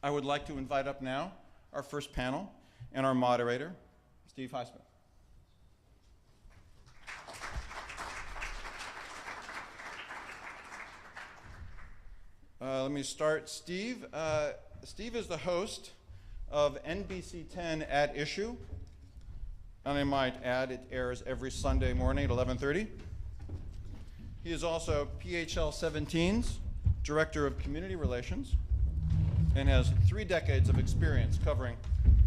I would like to invite up now our first panel and our moderator, Steve Highsmith. Let me start. Steve is the host of NBC 10 At Issue. And I might add, it airs every Sunday morning at 11:30. He is also PHL 17's Director of Community Relations and has 3 decades of experience covering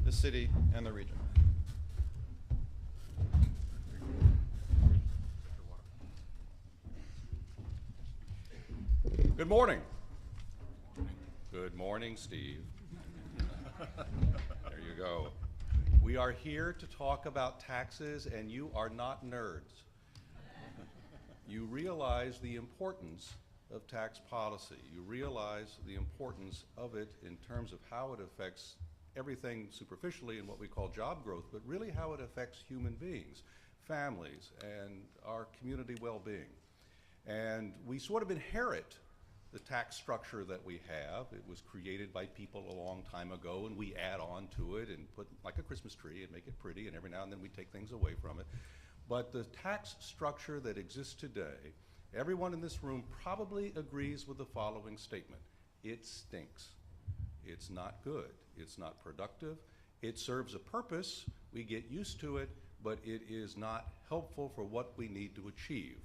the city and the region. Good morning. Good morning, Steve. There you go. We are here to talk about taxes, and you are not nerds. You realize the importance of tax policy. You realize the importance of it in terms of how it affects everything superficially in what we call job growth, but really how it affects human beings, families, and our community well-being. And we sort of inherit the tax structure that we have. It was created by people a long time ago, and we add on to it and put like a Christmas tree and make it pretty, and every now and then we take things away from it. But the tax structure that exists today, everyone in this room probably agrees with the following statement: it stinks. It's not good. It's not productive. It serves a purpose. We get used to it, but it is not helpful for what we need to achieve.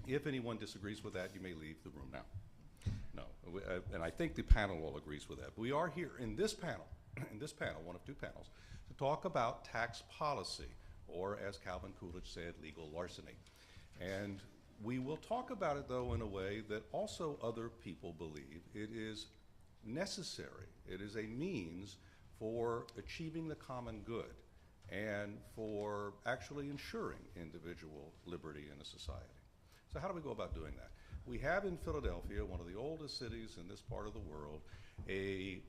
If anyone disagrees with that, you may leave the room now. No, and I think the panel all agrees with that. We are here in this panel, one of 2 panels, to talk about tax policy, or as Calvin Coolidge said, legal larceny. And we will talk about it, though, in a way that also other people believe it is necessary. It is a means for achieving the common good and for actually ensuring individual liberty in a society. So how do we go about doing that? We have in Philadelphia, one of the oldest cities in this part of the world, a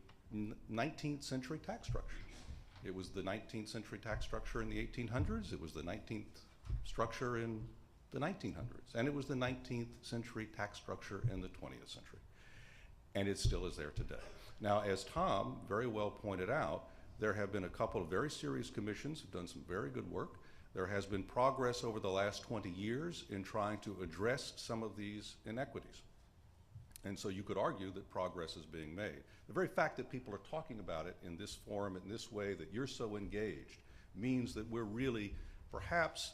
19th century tax structure. It was the 19th century tax structure in the 1800s. It was the 19th structure in the 1900s. And it was the 19th century tax structure in the 20th century. And it still is there today. Now, as Tom very well pointed out, there have been a couple of very serious commissions who've done some very good work. There has been progress over the last 20 years in trying to address some of these inequities. And so you could argue that progress is being made. The very fact that people are talking about it in this forum, in this way, that you're so engaged, means that we're really perhaps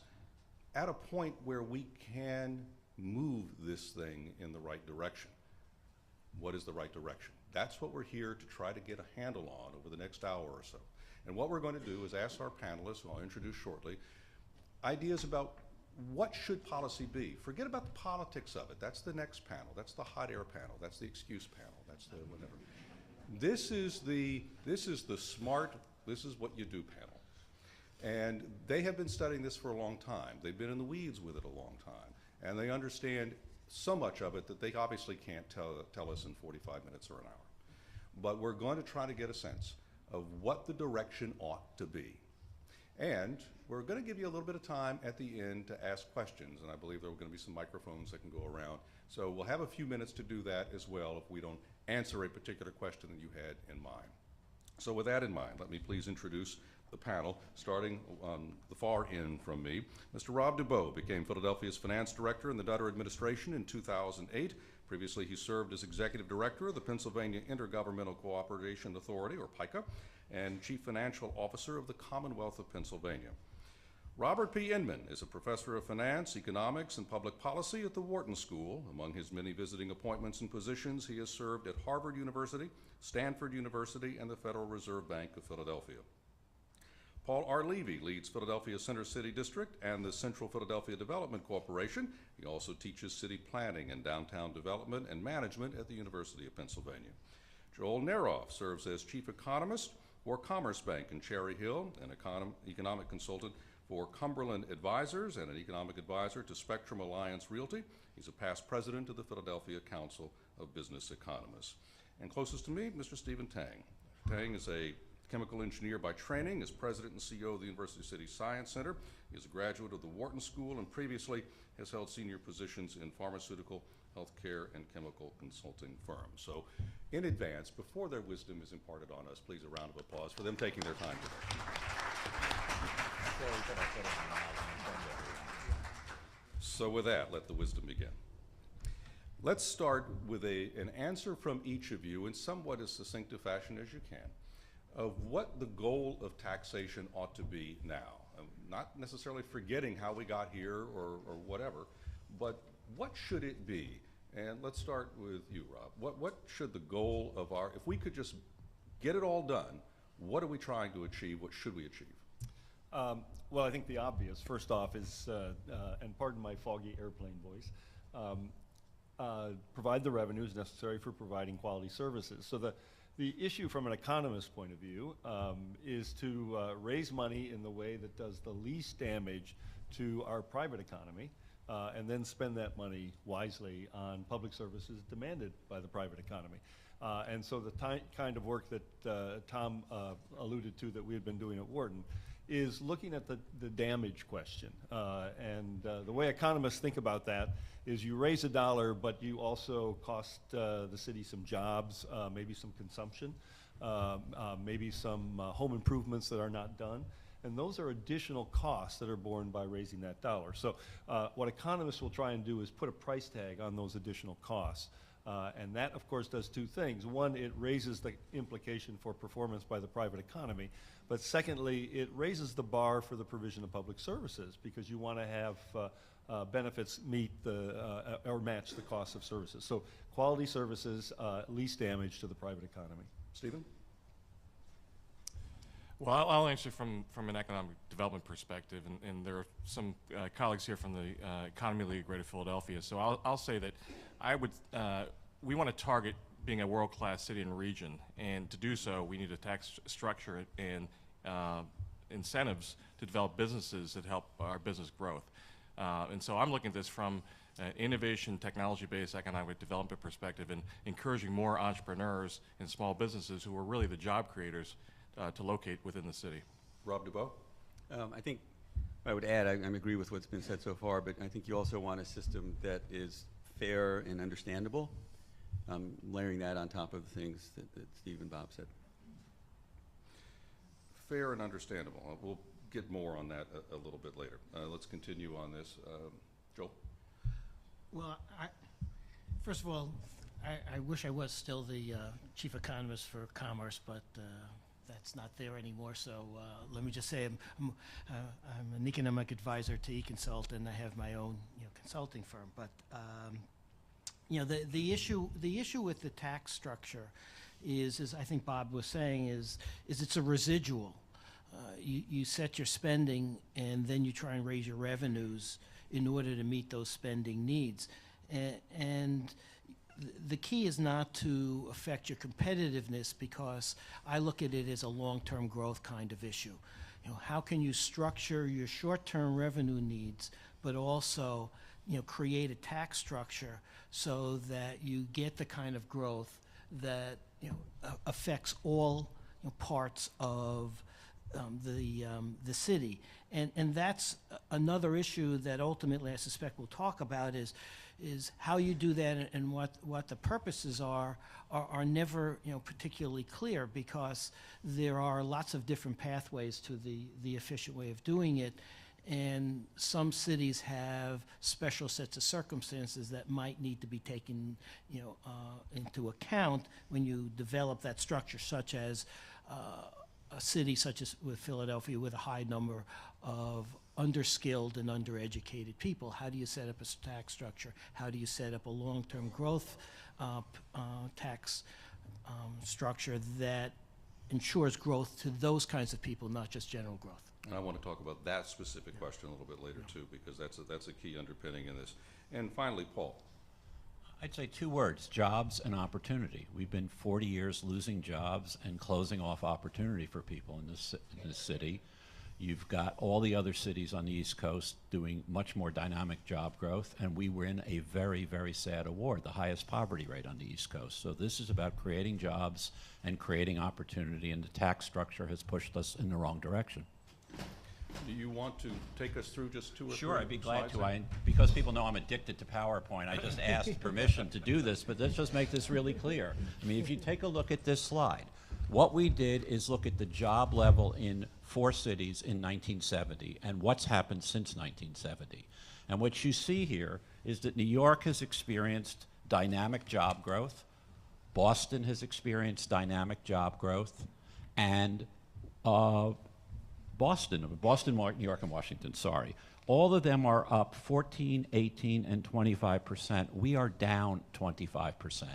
at a point where we can move this thing in the right direction. What is the right direction? That's what we're here to try to get a handle on over the next hour or so. And what we're going to do is ask our panelists, who I'll introduce shortly, ideas about what should policy be. Forget about the politics of it. That's the next panel. That's the hot air panel. That's the excuse panel. That's the whatever. This is the smart, this is what you do panel. And they have been studying this for a long time. They've been in the weeds with it a long time. And they understand so much of it that they obviously can't tell us in 45 minutes or an hour. But we're going to try to get a sense of what the direction ought to be. And we're going to give you a little bit of time at the end to ask questions, and I believe there are going to be some microphones that can go around. So we'll have a few minutes to do that as well if we don't answer a particular question that you had in mind. So with that in mind, let me please introduce the panel, starting on the far end from me. Mr. Rob Dubow became Philadelphia's finance director in the Dudder administration in 2008. Previously, he served as executive director of the Pennsylvania Intergovernmental Cooperation Authority, or PICA, and chief financial officer of the Commonwealth of Pennsylvania. Robert P. Inman is a professor of finance, economics, and public policy at the Wharton School. Among his many visiting appointments and positions, he has served at Harvard University, Stanford University, and the Federal Reserve Bank of Philadelphia. Paul R. Levy leads Philadelphia's Center City District and the Central Philadelphia Development Corporation. He also teaches city planning and downtown development and management at the University of Pennsylvania. Joel Naroff serves as chief economist for Commerce Bank in Cherry Hill, an economic consultant for Cumberland Advisors and an economic advisor to Spectrum Alliance Realty. He's a past president of the Philadelphia Council of Business Economists. And closest to me, Mr. Steve Tang. Tang is a chemical engineer by training, is president and CEO of the University City Science Center. He is a graduate of the Wharton School and previously has held senior positions in pharmaceutical healthcare, and chemical consulting firms. So in advance, before their wisdom is imparted on us, please a round of applause for them taking their time today. So with that, let the wisdom begin. Let's start with an answer from each of you in somewhat as succinct a fashion as you can of what the goal of taxation ought to be now. Not necessarily forgetting how we got here or whatever, but what should it be? And let's start with you, Rob. What should the goal of if we could just get it all done, what are we trying to achieve? What should we achieve? Well, I think the obvious, first off, is, and pardon my foggy airplane voice, provide the revenues necessary for providing quality services. So the issue from an economist's point of view is to raise money in the way that does the least damage to our private economy, and then spend that money wisely on public services demanded by the private economy. And so the kind of work that Tom alluded to that we had been doing at Wharton is looking at the damage question. And the way economists think about that is you raise a dollar, but you also cost the city some jobs, maybe some consumption, maybe some home improvements that are not done. And those are additional costs that are borne by raising that dollar. So what economists will try and do is put a price tag on those additional costs. And that, of course, does two things. One, it raises the implication for performance by the private economy. But secondly, it raises the bar for the provision of public services because you want to have benefits meet or match the cost of services. So quality services, least damage to the private economy. Stephen? Well, I'll answer from an economic development perspective, and there are some colleagues here from the Economy League of Greater Philadelphia. So I'll say that we want to target being a world-class city and region, and to do so, we need a tax structure and incentives to develop businesses that help our business growth. And so I'm looking at this from an innovation, technology-based economic development perspective and encouraging more entrepreneurs and small businesses who are really the job creators to locate within the city. Rob Dubow? I think I would add, I agree with what's been said so far, but I think you also want a system that is fair and understandable, layering that on top of the things that Steve and Bob said. Fair and understandable. We'll get more on that a little bit later. Let's continue on this. Joel? Well, first of all, I wish I was still the chief economist for commerce, but that's not there anymore. So let me just say I'm an economic advisor to eConsult, and I have my own consulting firm. But the issue with the tax structure is, as I think Bob was saying, is it's a residual. You set your spending, and then you try and raise your revenues in order to meet those spending needs. And the key is not to affect your competitiveness, because I look at it as a long-term growth kind of issue. How can you structure your short-term revenue needs, but also create a tax structure so that you get the kind of growth that affects all parts of the city. And that's another issue that ultimately I suspect we'll talk about is how you do that, and what the purposes are never particularly clear, because there are lots of different pathways to the efficient way of doing it. And some cities have special sets of circumstances that might need to be taken into account when you develop that structure, such as a city such as with Philadelphia, with a high number of underskilled and undereducated people. How do you set up a tax structure? How do you set up a long-term growth tax structure that ensures growth to those kinds of people, not just general growth? And I want to talk about that specific question a little bit later too, because that's a key underpinning in this. And finally, Paul. I'd say two words: jobs and opportunity. We've been 40 years losing jobs and closing off opportunity for people in this city. You've got all the other cities on the East Coast doing much more dynamic job growth, and we were in a very, very sad award, the highest poverty rate on the East Coast. So this is about creating jobs and creating opportunity, and the tax structure has pushed us in the wrong direction. Do you want to take us through just two or three Sure, I'd be glad slides? to. Because people know I'm addicted to PowerPoint, I just asked permission to do this, but let's just make this really clear. I mean, if you take a look at this slide, what we did is look at the job level in 4 cities in 1970 and what's happened since 1970. And what you see here is that New York has experienced dynamic job growth, Boston has experienced dynamic job growth, and Boston, New York, and Washington, sorry. All of them are up 14, 18, and 25%. We are down 25%.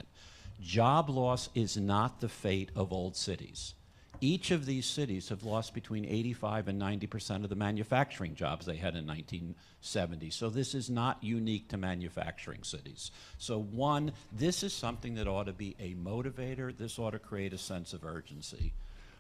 Job loss is not the fate of old cities. Each of these cities have lost between 85 and 90% of the manufacturing jobs they had in 1970. So this is not unique to manufacturing cities. So one, this is something that ought to be a motivator. This ought to create a sense of urgency.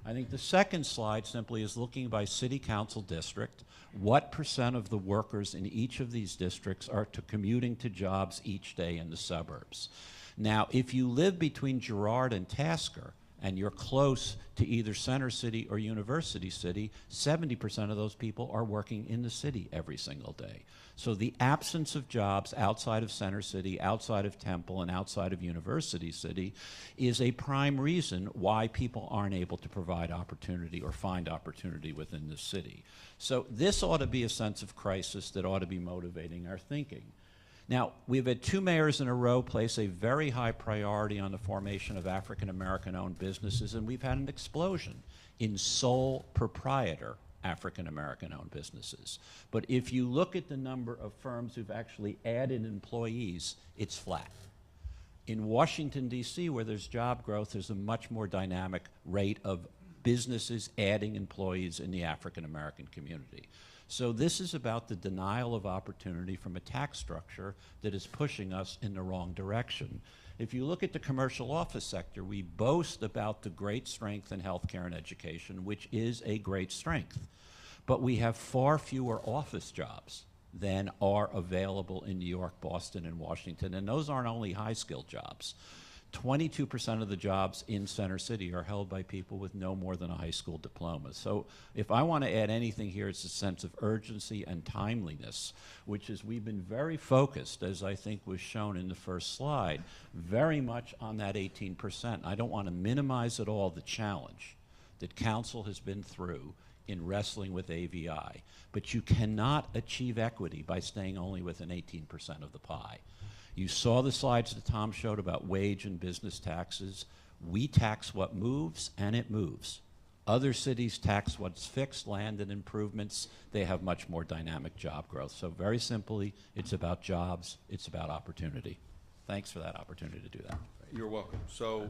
I think the second slide simply is looking by city council district, what percent of the workers in each of these districts are commuting to jobs each day in the suburbs. Now, if you live between Girard and Tasker, and you're close to either Center City or University City, 70% of those people are working in the city every single day. So the absence of jobs outside of Center City, outside of Temple, and outside of University City is a prime reason why people aren't able to provide opportunity or find opportunity within the city. So this ought to be a sense of crisis that ought to be motivating our thinking. Now, we've had 2 mayors in a row place a very high priority on the formation of African-American-owned businesses, and we've had an explosion in sole proprietor African-American-owned businesses. But if you look at the number of firms who've actually added employees, it's flat. In Washington, D.C., where there's job growth, there's a much more dynamic rate of businesses adding employees in the African-American community. So this is about the denial of opportunity from a tax structure that is pushing us in the wrong direction. If you look at the commercial office sector, we boast about the great strength in healthcare and education, which is a great strength. But we have far fewer office jobs than are available in New York, Boston, and Washington, and those aren't only high-skilled jobs. 22% of the jobs in Center City are held by people with no more than a high school diploma. So if I want to add anything here, it's a sense of urgency and timeliness, which is we've been very focused, as I think was shown in the first slide, very much on that 18%. I don't want to minimize at all the challenge that council has been through in wrestling with AVI, but you cannot achieve equity by staying only within 18% of the pie. You saw the slides that Tom showed about wage and business taxes. We tax what moves, and it moves. Other cities tax what's fixed, land and improvements. They have much more dynamic job growth. So very simply, it's about jobs, it's about opportunity. Thanks for that opportunity to do that. You're welcome. So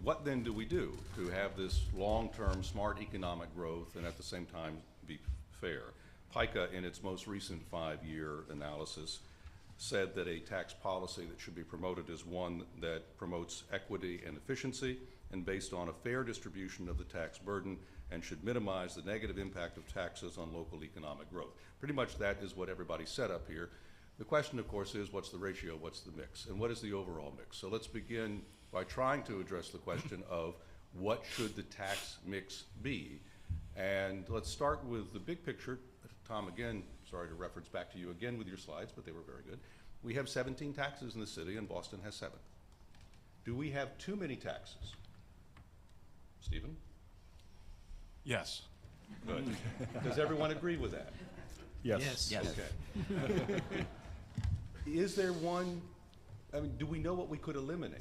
what then do we do to have this long-term smart economic growth and at the same time be fair? PICA, in its most recent 5-year analysis, said that a tax policy that should be promoted is one that promotes equity and efficiency and based on a fair distribution of the tax burden and should minimize the negative impact of taxes on local economic growth. Pretty much that is what everybody said up here. The question, of course, is what's the ratio, what's the mix, and what is the overall mix? So let's begin by trying to address the question of what should the tax mix be? And let's start with the big picture. Tom, again, sorry to reference back to you again with your slides, but they were very good. We have 17 taxes in the city, and Boston has 7. Do we have too many taxes? Stephen? Yes. Good. Does everyone agree with that? Yes. Yes. Okay. Is there one, I mean, do we know what we could eliminate?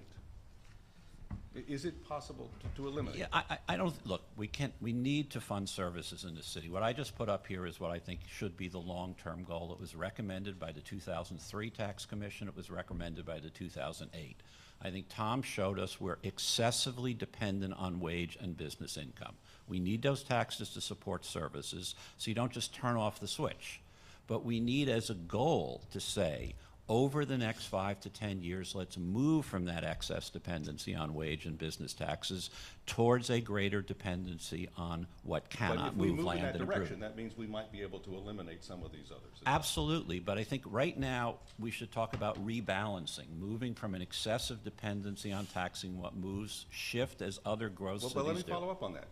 Is it possible to eliminate? Yeah, I don't, look, we need to fund services in the city. What I just put up here is what I think should be the long-term goal. It was recommended by the 2003 Tax Commission. It was recommended by the 2008. I think Tom showed us we're excessively dependent on wage and business income. We need those taxes to support services, so you don't just turn off the switch. But we need as a goal to say, over the next 5 to 10 years, let's move from that excess dependency on wage and business taxes towards a greater dependency on what cannot move, land and in that direction, improve. that means we might be able to eliminate some of these others. Absolutely, but I think right now we should talk about rebalancing, moving from an excessive dependency on taxing what moves, shift as other growth cities do. Well, let me follow up on that.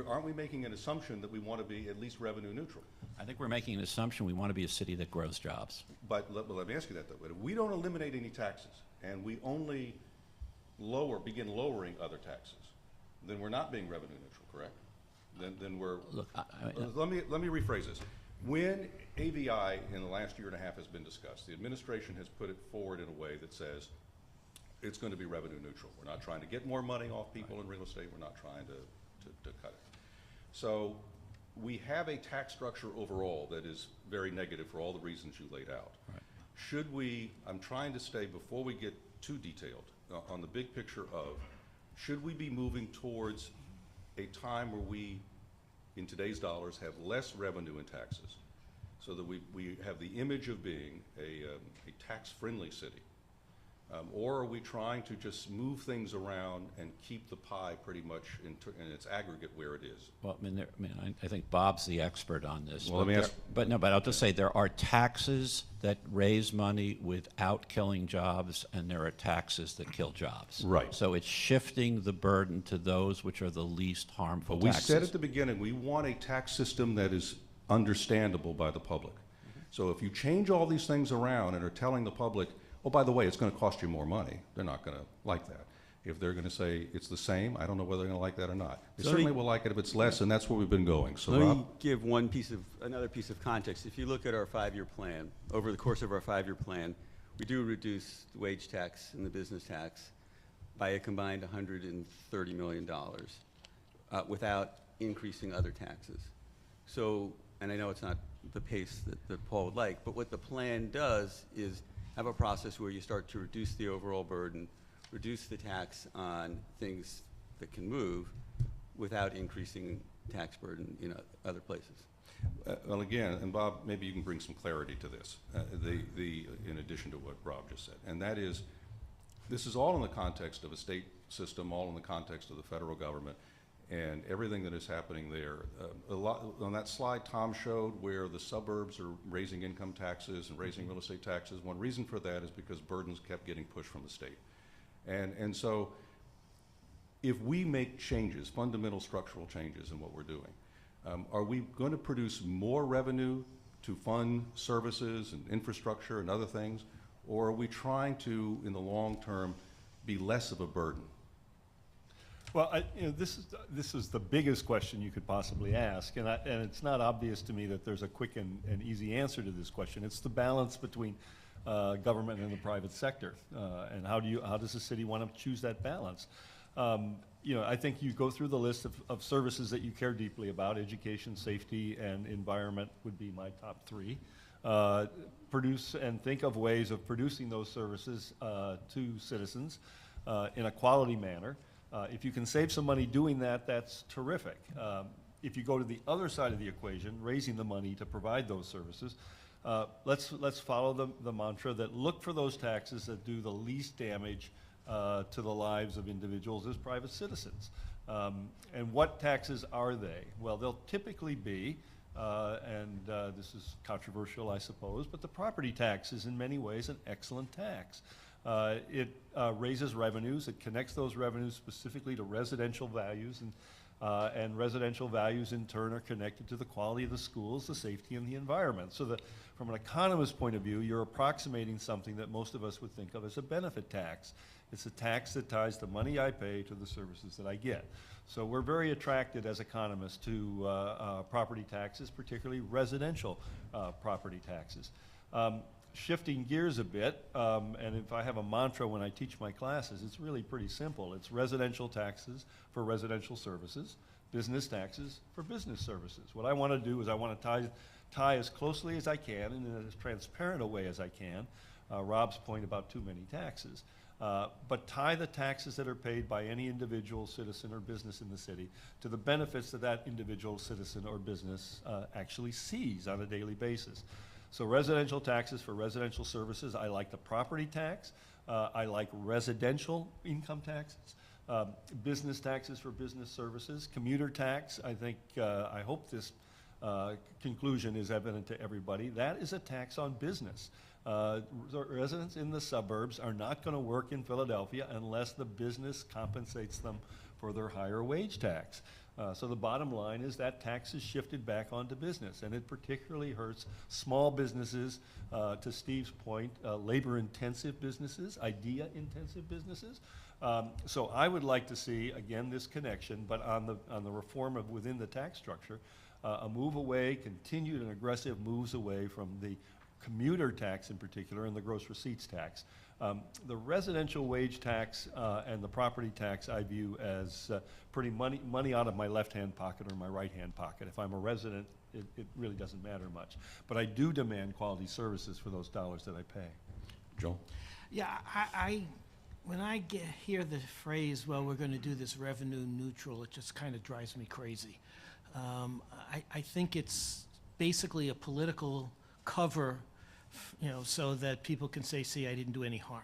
Aren't we making an assumption that we want to be at least revenue neutral? I think we're making an assumption we want to be a city that grows jobs. But let me ask you that, though. If we don't eliminate any taxes, and we only begin lowering other taxes, then we're not being revenue neutral, correct? Then we're, Look, let me rephrase this. When AVI in the last year and a half has been discussed, the administration has put it forward in a way that says it's going to be revenue neutral. We're not trying to get more money off people in real estate. We're not trying to cut it. So we have a tax structure overall that is very negative for all the reasons you laid out. Right. Should we, I'm trying to stay, before we get too detailed, on the big picture of, should we be moving towards a time where we, in today's dollars, have less revenue in taxes, so that we have the image of being a tax-friendly city? Or are we trying to just move things around and keep the pie pretty much in its aggregate where it is? Well, I think Bob's the expert on this. Well, let me ask. But I'll just say there are taxes that raise money without killing jobs, and there are taxes that kill jobs. Right. So it's shifting the burden to those which are the least harmful But we taxes. said at the beginning, we want a tax system that is understandable by the public. So if you change all these things around and are telling the public, oh, by the way, it's going to cost you more money, they're not going to like that. If they're going to say it's the same, I don't know whether they're going to like that or not. They So certainly will like it if it's less, and that's where we've been going. So Let me Rob? give another piece of context. If you look at our 5-year plan, over the course of our 5-year plan, we do reduce the wage tax and the business tax by a combined $130 million without increasing other taxes. So, and I know it's not the pace that Paul would like, but what the plan does is have a process where you start to reduce the overall burden, reduce the tax on things that can move without increasing tax burden in other places. Well, again, and Bob, maybe you can bring some clarity to this, in addition to what Rob just said. And that is, this is all in the context of a state system, all in the context of the federal government, and everything that is happening there. A lot, on that slide Tom showed where the suburbs are raising income taxes and raising real estate taxes, one reason for that is because burdens kept getting pushed from the state. And so if we make changes, fundamental structural changes in what we're doing, are we going to produce more revenue to fund services and infrastructure and other things, or are we trying to, in the long term, be less of a burden? Well, this is the biggest question you could possibly ask, and it's not obvious to me that there's a quick and easy answer to this question. It's the balance between government and the private sector, and how does the city want to choose that balance? I think you go through the list of services that you care deeply about. Education, safety, and environment would be my top 3. Produce and think of ways of producing those services to citizens in a quality manner. If you can save some money doing that, that's terrific. If you go to the other side of the equation, raising the money to provide those services, let's follow the mantra that look for those taxes that do the least damage to the lives of individuals as private citizens. And what taxes are they? Well, they'll typically be, this is controversial, I suppose, but the property tax is in many ways an excellent tax. It raises revenues. It connects those revenues specifically to residential values, and residential values in turn are connected to the quality of the schools, the safety, and the environment. So that from an economist point of view, you're approximating something that most of us would think of as a benefit tax. It's a tax that ties the money I pay to the services that I get. So we're very attracted as economists to property taxes, particularly residential property taxes. Shifting gears a bit, and if I have a mantra when I teach my classes, it's really pretty simple. It's residential taxes for residential services, business taxes for business services. What I want to do is I want to tie as closely as I can and in as transparent a way as I can, Rob's point about too many taxes, but tie the taxes that are paid by any individual citizen or business in the city to the benefits that that individual citizen or business actually sees on a daily basis. So residential taxes for residential services, I like the property tax. I like residential income taxes. Business taxes for business services. Commuter tax, I hope this conclusion is evident to everybody. That is a tax on business. Residents in the suburbs are not going to work in Philadelphia unless the business compensates them for their higher wage tax. So the bottom line is that tax is shifted back onto business, and it particularly hurts small businesses, to Steve's point, labor-intensive businesses, idea-intensive businesses. So I would like to see, again, this connection, but on the reform of within the tax structure, a move away, continued and aggressive moves away from the commuter tax in particular and the gross receipts tax. The residential wage tax and the property tax I view as pretty money out of my left-hand pocket or my right-hand pocket. If I'm a resident, it really doesn't matter much. But I do demand quality services for those dollars that I pay. Joel? Yeah, when I hear the phrase, well, we're going to do this revenue neutral, it just kind of drives me crazy. I think it's basically a political cover, so that people can say, see, I didn't do any harm.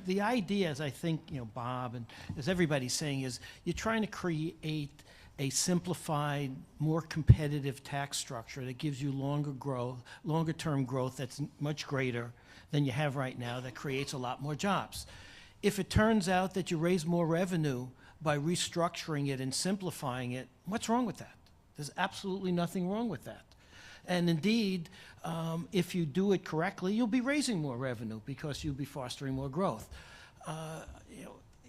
The idea, as I think, Bob and as everybody's saying, is you're trying to create a simplified, more competitive tax structure that gives you longer-term growth that's much greater than you have right now, that creates a lot more jobs. If it turns out that you raise more revenue by restructuring it and simplifying it, what's wrong with that? There's absolutely nothing wrong with that. And indeed, if you do it correctly, you'll be raising more revenue because you'll be fostering more growth.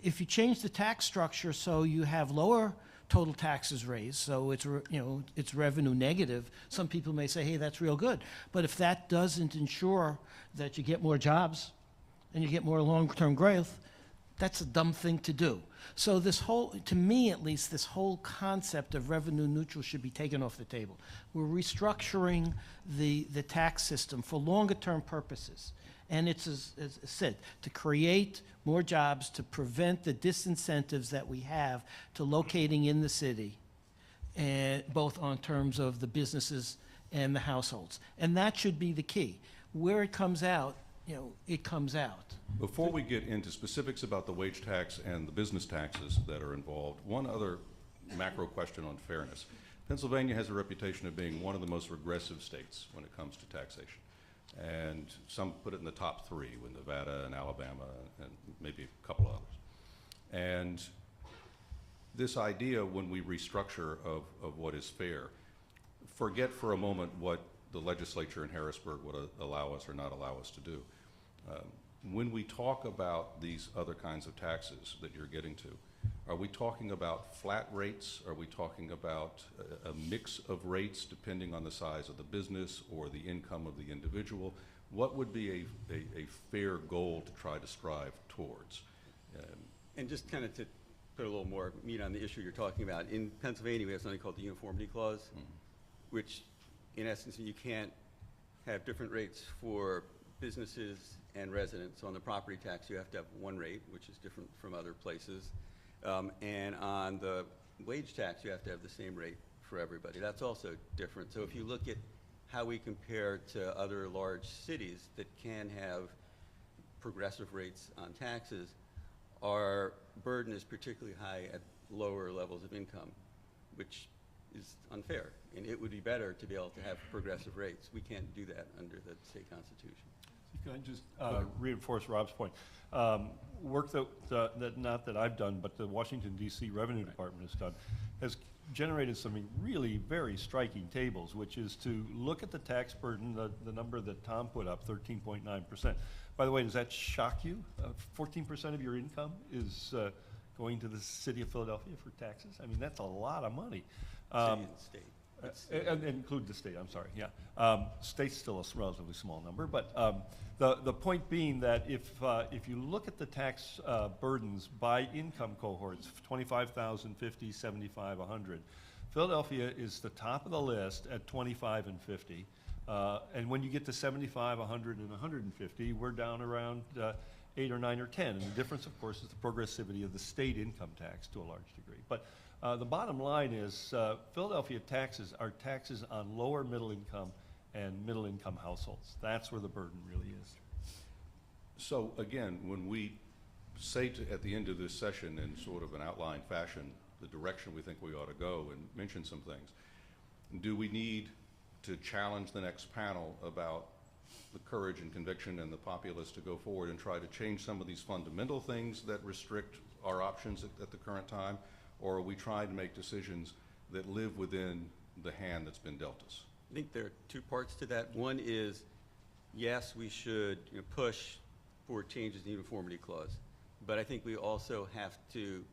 If you change the tax structure so you have lower total taxes raised, so it's revenue negative, some people may say, hey, that's real good. But if that doesn't ensure that you get more jobs and you get more long-term growth, that's a dumb thing to do. So to me at least, this whole concept of revenue neutral should be taken off the table. We're restructuring the tax system for longer-term purposes. And it's, as said, to create more jobs, to prevent the disincentives that we have to locating in the city, and both on terms of the businesses and the households. And that should be the key. Where it comes out, it comes out. Before we get into specifics about the wage tax and the business taxes that are involved, one other macro question on fairness. Pennsylvania has a reputation of being one of the most regressive states when it comes to taxation. And some put it in the top three, with Nevada and Alabama and maybe a couple others. And this idea, when we restructure of what is fair, forget for a moment what the legislature in Harrisburg would allow us or not allow us to do. When we talk about these other kinds of taxes that you're getting to, are we talking about flat rates? Are we talking about a mix of rates depending on the size of the business or the income of the individual? What would be a fair goal to try to strive towards? And just kind of to put a little more meat on the issue you're talking about, in Pennsylvania we have something called the Uniformity Clause, which in essence you can't have different rates for businesses and residents. So on the property tax you have to have one rate, which is different from other places. And on the wage tax, you have to have the same rate for everybody. That's also different. So if you look at how we compare to other large cities that can have progressive rates on taxes, our burden is particularly high at lower levels of income, which is unfair. And it would be better to be able to have progressive rates. We can't do that under the state constitution. Can I just reinforce Rob's point? Work that not that I've done, but the Washington, D.C. Revenue Department has done, has generated some really very striking tables, which is to look at the tax burden, the number that Tom put up, 13.9%. By the way, does that shock you? 14% of your income is going to the city of Philadelphia for taxes? I mean, that's a lot of money. City and state. And include the state, I'm sorry, yeah. State's still a relatively small number, but the point being that if you look at the tax burdens by income cohorts, 25,000, 50, 75, 100, Philadelphia is the top of the list at 25 and 50. And when you get to 75, 100, and 150, we're down around 8 or 9 or 10. And the difference, of course, is the progressivity of the state income tax to a large degree. But the bottom line is Philadelphia taxes are taxes on lower middle income and middle income households. That's where the burden really is. So again, when we say at the end of this session in sort of an outline fashion the direction we think we ought to go and mention some things, do we need to challenge the next panel about the courage and conviction and the populace to go forward and try to change some of these fundamental things that restrict our options at the current time, or are we trying to make decisions that live within the hand that's been dealt us? I think there are two parts to that. One is, yes, we should push for changes in the uniformity clause, but I think we also have to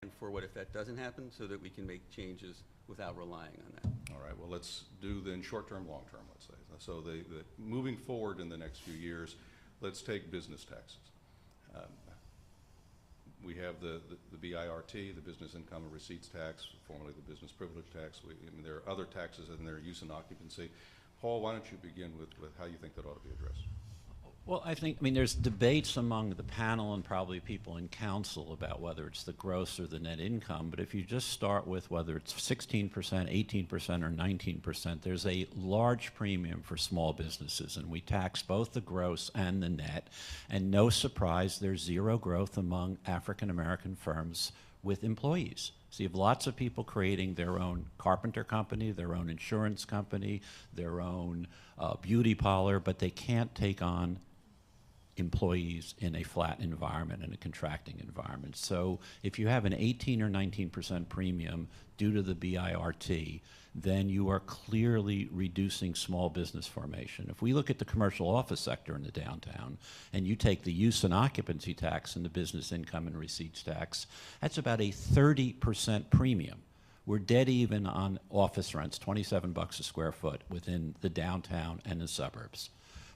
plan for what if that doesn't happen, so that we can make changes without relying on that. All right, well, let's do then short-term, long-term, let's say. So moving forward in the next few years, let's take business taxes. We have the BIRT, the Business Income and Receipts Tax, formerly the Business Privilege Tax. I mean, there are other taxes in there, use and occupancy. Paul, why don't you begin with how you think that ought to be addressed? Well, I mean, there's debates among the panel and probably people in council about whether it's the gross or the net income, but if you just start with whether it's 16%, 18%, or 19%, there's a large premium for small businesses, and we tax both the gross and the net, and no surprise, there's zero growth among African-American firms with employees. So you have lots of people creating their own carpenter company, their own insurance company, their own beauty parlor, but they can't take on employees in a flat environment, in a contracting environment. So if you have an 18 or 19% premium due to the BIRT, then you are clearly reducing small business formation. If we look at the commercial office sector in the downtown, and you take the use and occupancy tax and the business income and receipts tax, that's about a 30% premium. We're dead even on office rents, $27 a square foot within the downtown and the suburbs.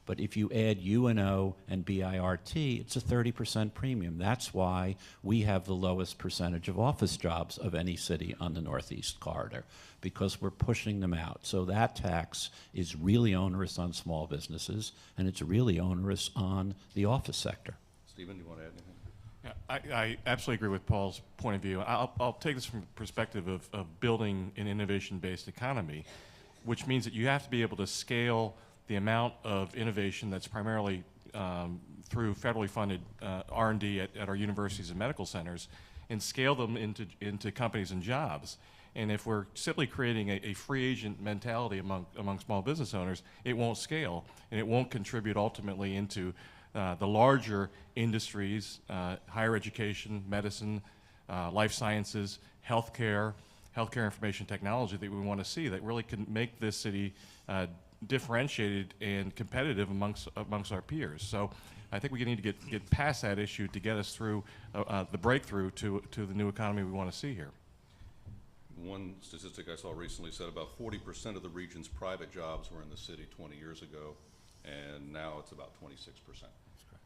But if you add UNO and BIRT, it's a 30% premium. That's why we have the lowest percentage of office jobs of any city on the Northeast corridor, because we're pushing them out. So that tax is really onerous on small businesses, and it's really onerous on the office sector. Stephen, do you want to add anything? Yeah, I absolutely agree with Paul's point of view. I'll take this from the perspective of building an innovation-based economy, which means that you have to be able to scale the amount of innovation that's primarily through federally funded R&D at our universities and medical centers, and scale them into companies and jobs. And if we're simply creating a free agent mentality among small business owners, it won't scale, and it won't contribute ultimately into the larger industries, higher education, medicine, life sciences, healthcare information technology that we want to see, that really can make this city differentiated and competitive amongst our peers. So I think we need to get past that issue to get us through the breakthrough to the new economy we want to see here. One statistic I saw recently said about 40% of the region's private jobs were in the city 20 years ago, and now it's about 26%. That's correct.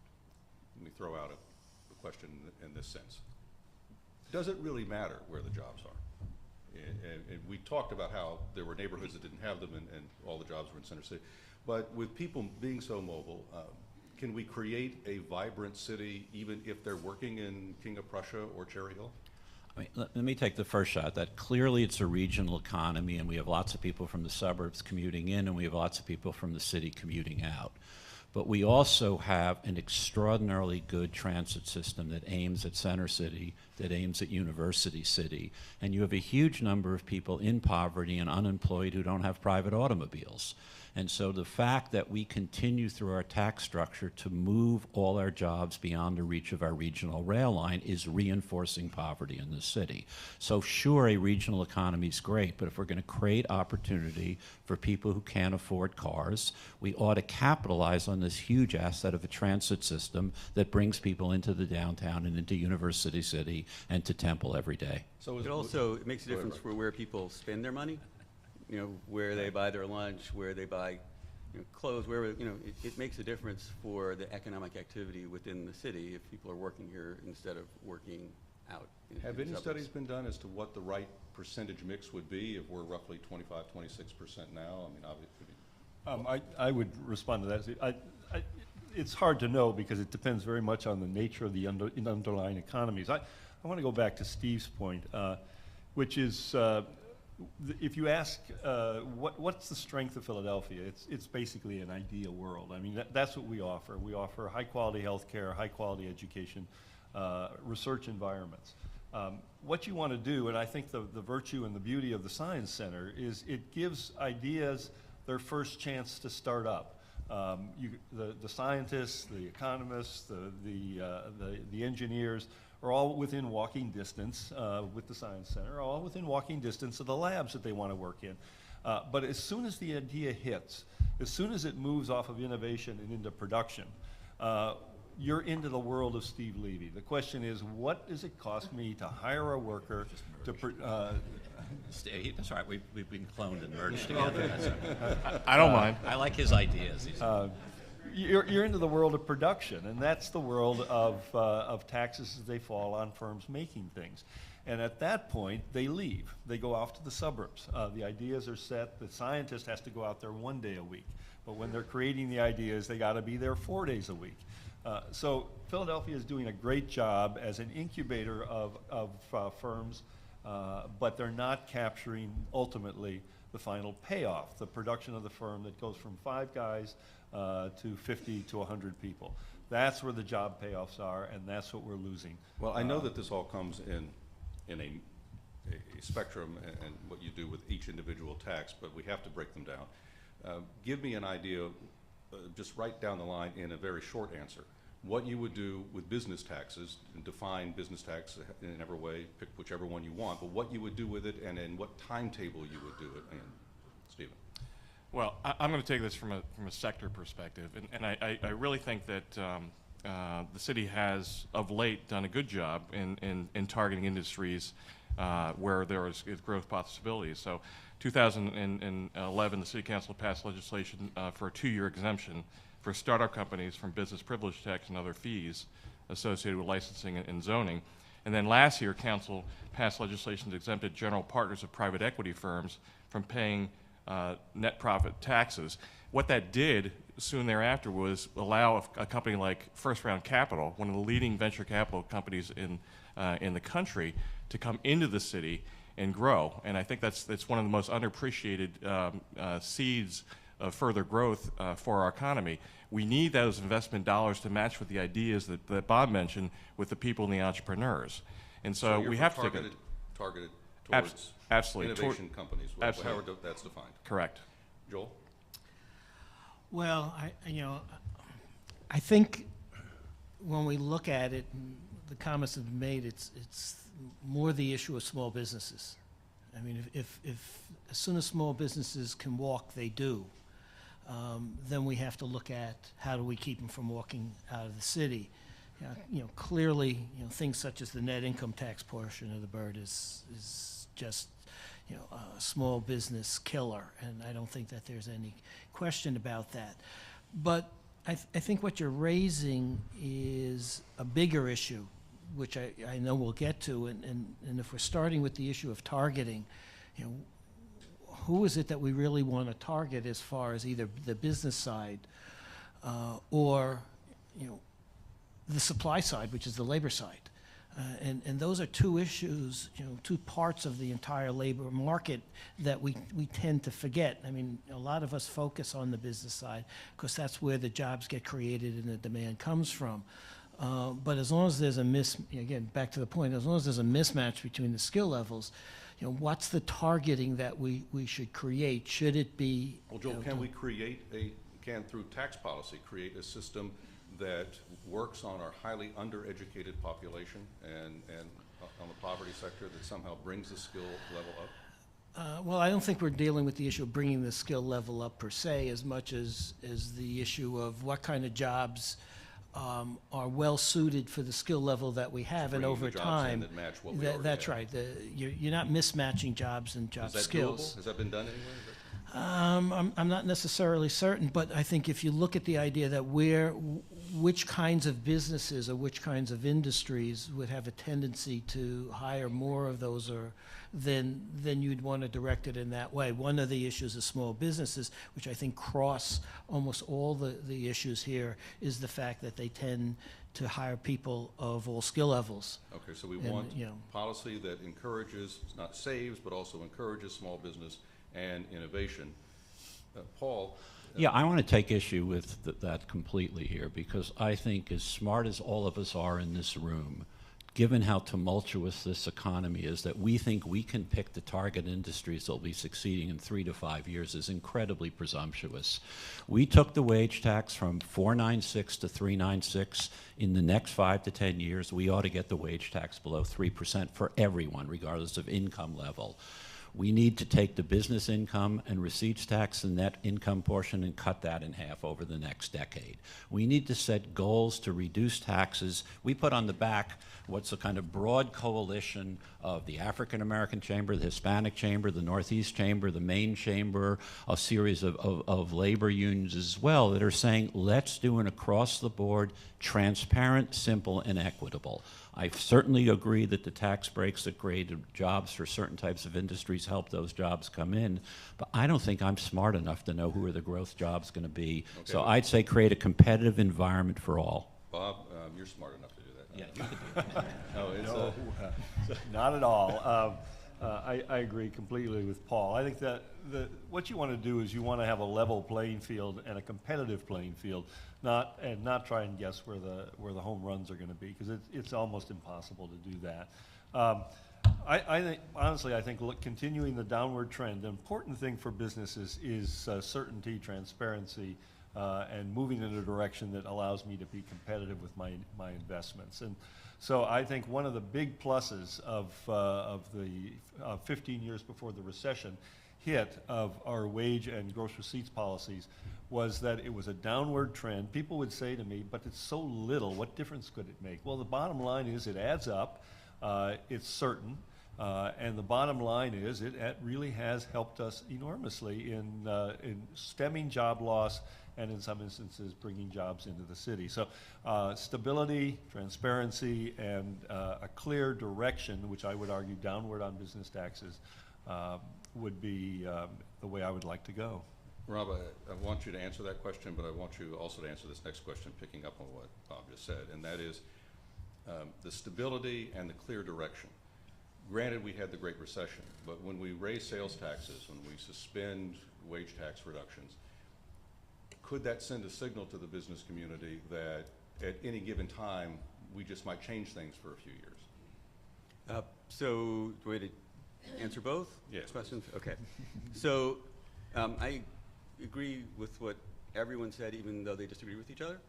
Let me throw out a question in this sense. Does it really matter where the jobs are? And we talked about how there were neighborhoods that didn't have them, and all the jobs were in Center City. But with people being so mobile, can we create a vibrant city even if they're working in King of Prussia or Cherry Hill? I mean, let me take the first shot. That clearly it's a regional economy, and we have lots of people from the suburbs commuting in, and we have lots of people from the city commuting out. But we also have an extraordinarily good transit system that aims at Center City, that aims at University City. And you have a huge number of people in poverty and unemployed who don't have private automobiles. And so the fact that we continue through our tax structure to move all our jobs beyond the reach of our regional rail line is reinforcing poverty in the city. So sure, a regional economy is great, but if we're going to create opportunity for people who can't afford cars, we ought to capitalize on this huge asset of a transit system that brings people into the downtown and into University City and to Temple every day. So it makes a difference for where people spend their money. You know, where they buy their lunch, where they buy clothes, where, it makes a difference for the economic activity within the city if people are working here instead of working out. Have any studies been done as to what the right percentage mix would be if we're roughly 25, 26% now? I mean, obviously. I would respond to that. It's hard to know because it depends very much on the nature of the underlying economies. I want to go back to Steve's point, which is if you ask what's the strength of Philadelphia, it's basically an ideal world. I mean, that's what we offer. We offer high-quality health care, high-quality education, research environments. What you want to do, and I think the virtue and the beauty of the Science Center, is it gives ideas their first chance to start up. The scientists, the economists, the engineers are all within walking distance with the Science Center, all within walking distance of the labs that they want to work in. But as soon as the idea hits, as soon as it moves off of innovation and into production, you're into the world of Steve Levy. The question is, what does it cost me to hire a worker to That's all right. We've been cloned and merged together. That's okay. I don't mind. I like his ideas. You're into the world of production, and that's the world of taxes as they fall on firms making things. And at that point, they leave. They go off to the suburbs. The ideas are set. The scientist has to go out there 1 day a week. But when they're creating the ideas, they got to be there 4 days a week. So Philadelphia is doing a great job as an incubator of firms, but they're not capturing ultimately the final payoff, the production of the firm that goes from 5 guys to 50 to 100 people. That's where the job payoffs are, and that's what we're losing. Well, I know that this all comes in a spectrum and what you do with each individual tax, but we have to break them down. Give me an idea, just right down the line in a very short answer, what you would do with business taxes, and define business tax in every way, pick whichever one you want, but what you would do with it and in what timetable you would do it in. Stephen. Well, I'm going to take this from a sector perspective, and I really think that the city has, of late, done a good job in targeting industries where there is growth possibilities. So 2011, the City Council passed legislation for a 2-year exemption for startup companies from business privilege tax and other fees associated with licensing and zoning. And then last year, Council passed legislation that exempted general partners of private equity firms from paying net profit taxes. What that did soon thereafter was allow a company like First Round Capital, one of the leading venture capital companies in the country, to come into the city and grow. And I think that's one of the most underappreciated seeds of further growth for our economy. We need those investment dollars to match with the ideas that Bob mentioned with the people and the entrepreneurs. And so we have to take it targeted towards absolutely innovation companies, absolutely. however that's defined. Correct. Joel? Well, I think when we look at it, the comments have been made, it's more the issue of small businesses. I mean, if as soon as small businesses can walk, they do, then we have to look at how do we keep them from walking out of the city. Clearly, things such as the net income tax portion of the BIRD is just, a small business killer, and I don't think that there's any question about that. But I think what you're raising is a bigger issue, which I know we'll get to, and if we're starting with the issue of targeting, who is it that we really want to target as far as either the business side or, the supply side, which is the labor side. And those are two issues, two parts of the entire labor market that we tend to forget. I mean, a lot of us focus on the business side because that's where the jobs get created and the demand comes from. But as long as there's again, back to the point, as long as there's a mismatch between the skill levels, what's the targeting that we should create? Should it be? Well, Joel, can we through tax policy, create a system that works on our highly undereducated population and on the poverty sector that somehow brings the skill level up? Well, I don't think we're dealing with the issue of bringing the skill level up per se as much as the issue of what kind of jobs are well suited for the skill level that we have, and over time. That match what we already that's have. right. You're not mismatching jobs and job skills. Doable? Has that been done anywhere? I'm not necessarily certain, but I think if you look at the idea that which kinds of businesses or which kinds of industries would have a tendency to hire more of those, then you'd want to direct it in that way. One of the issues of small businesses, which I think cross almost all the issues here, is the fact that they tend to hire people of all skill levels. Okay, so we want policy that encourages, not saves, but also encourages small business and innovation. Paul? Yeah, I want to take issue with that completely here, because I think as smart as all of us are in this room, given how tumultuous this economy is, that we think we can pick the target industries that will be succeeding in 3 to 5 years is incredibly presumptuous. We took the wage tax from 496 to 396. In the next 5 to 10 years, we ought to get the wage tax below 3% for everyone, regardless of income level. We need to take the business income and receipts tax, the net income portion, and cut that in half over the next decade. We need to set goals to reduce taxes. We put on the back what's a kind of broad coalition of the African American Chamber, the Hispanic Chamber, the Northeast Chamber, the Maine Chamber, a series of labor unions as well that are saying, let's do an across-the-board, transparent, simple, and equitable. I certainly agree that the tax breaks that created jobs for certain types of industries help those jobs come in, but I don't think I'm smart enough to know who are the growth jobs going to be. Okay. So I'd say create a competitive environment for all. Bob, you're smart enough to do that. Yeah, you could do that. No, not at all. I agree completely with Paul. I think that what you want to do is you want to have a level playing field and a competitive playing field, not try and guess where the home runs are going to be, because it's almost impossible to do that. I think, honestly, continuing the downward trend, the important thing for businesses is certainty, transparency, and moving in a direction that allows me to be competitive with my investments. And so I think one of the big pluses of the 15 years before the recession hit of our wage and gross receipts policies was that it was a downward trend. People would say to me, but it's so little, what difference could it make? Well, the bottom line is it adds up, it's certain, and the bottom line is it really has helped us enormously in stemming job loss and in some instances bringing jobs into the city. So stability, transparency, and a clear direction, which I would argue downward on business taxes, would be the way I would like to go. Rob, I want you to answer that question, but I want you also to answer this next question, picking up on what Bob just said, and that is the stability and the clear direction. Granted, we had the Great Recession, but when we raise sales taxes, when we suspend wage tax reductions, could that send a signal to the business community that at any given time we just might change things for a few years? So, do we answer both questions? Okay. So, I agree with what everyone said, even though they disagree with each other.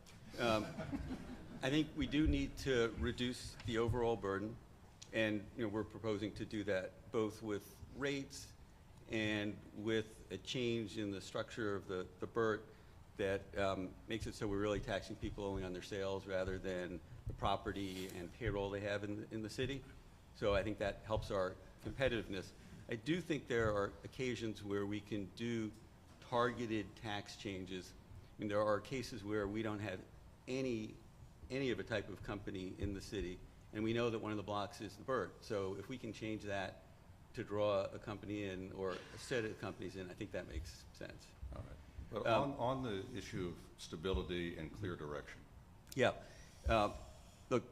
I think we do need to reduce the overall burden, and we're proposing to do that both with rates and with a change in the structure of the BERT that makes it so we're really taxing people only on their sales rather than the property and payroll they have in the city. So I think that helps our competitiveness. I do think there are occasions where we can do targeted tax changes. I mean, there are cases where we don't have any of a type of company in the city, and we know that one of the blocks is the BERT. So if we can change that to draw a company in or a set of companies in, I think that makes sense. All right. But on the issue of stability and clear direction. Yeah. Look,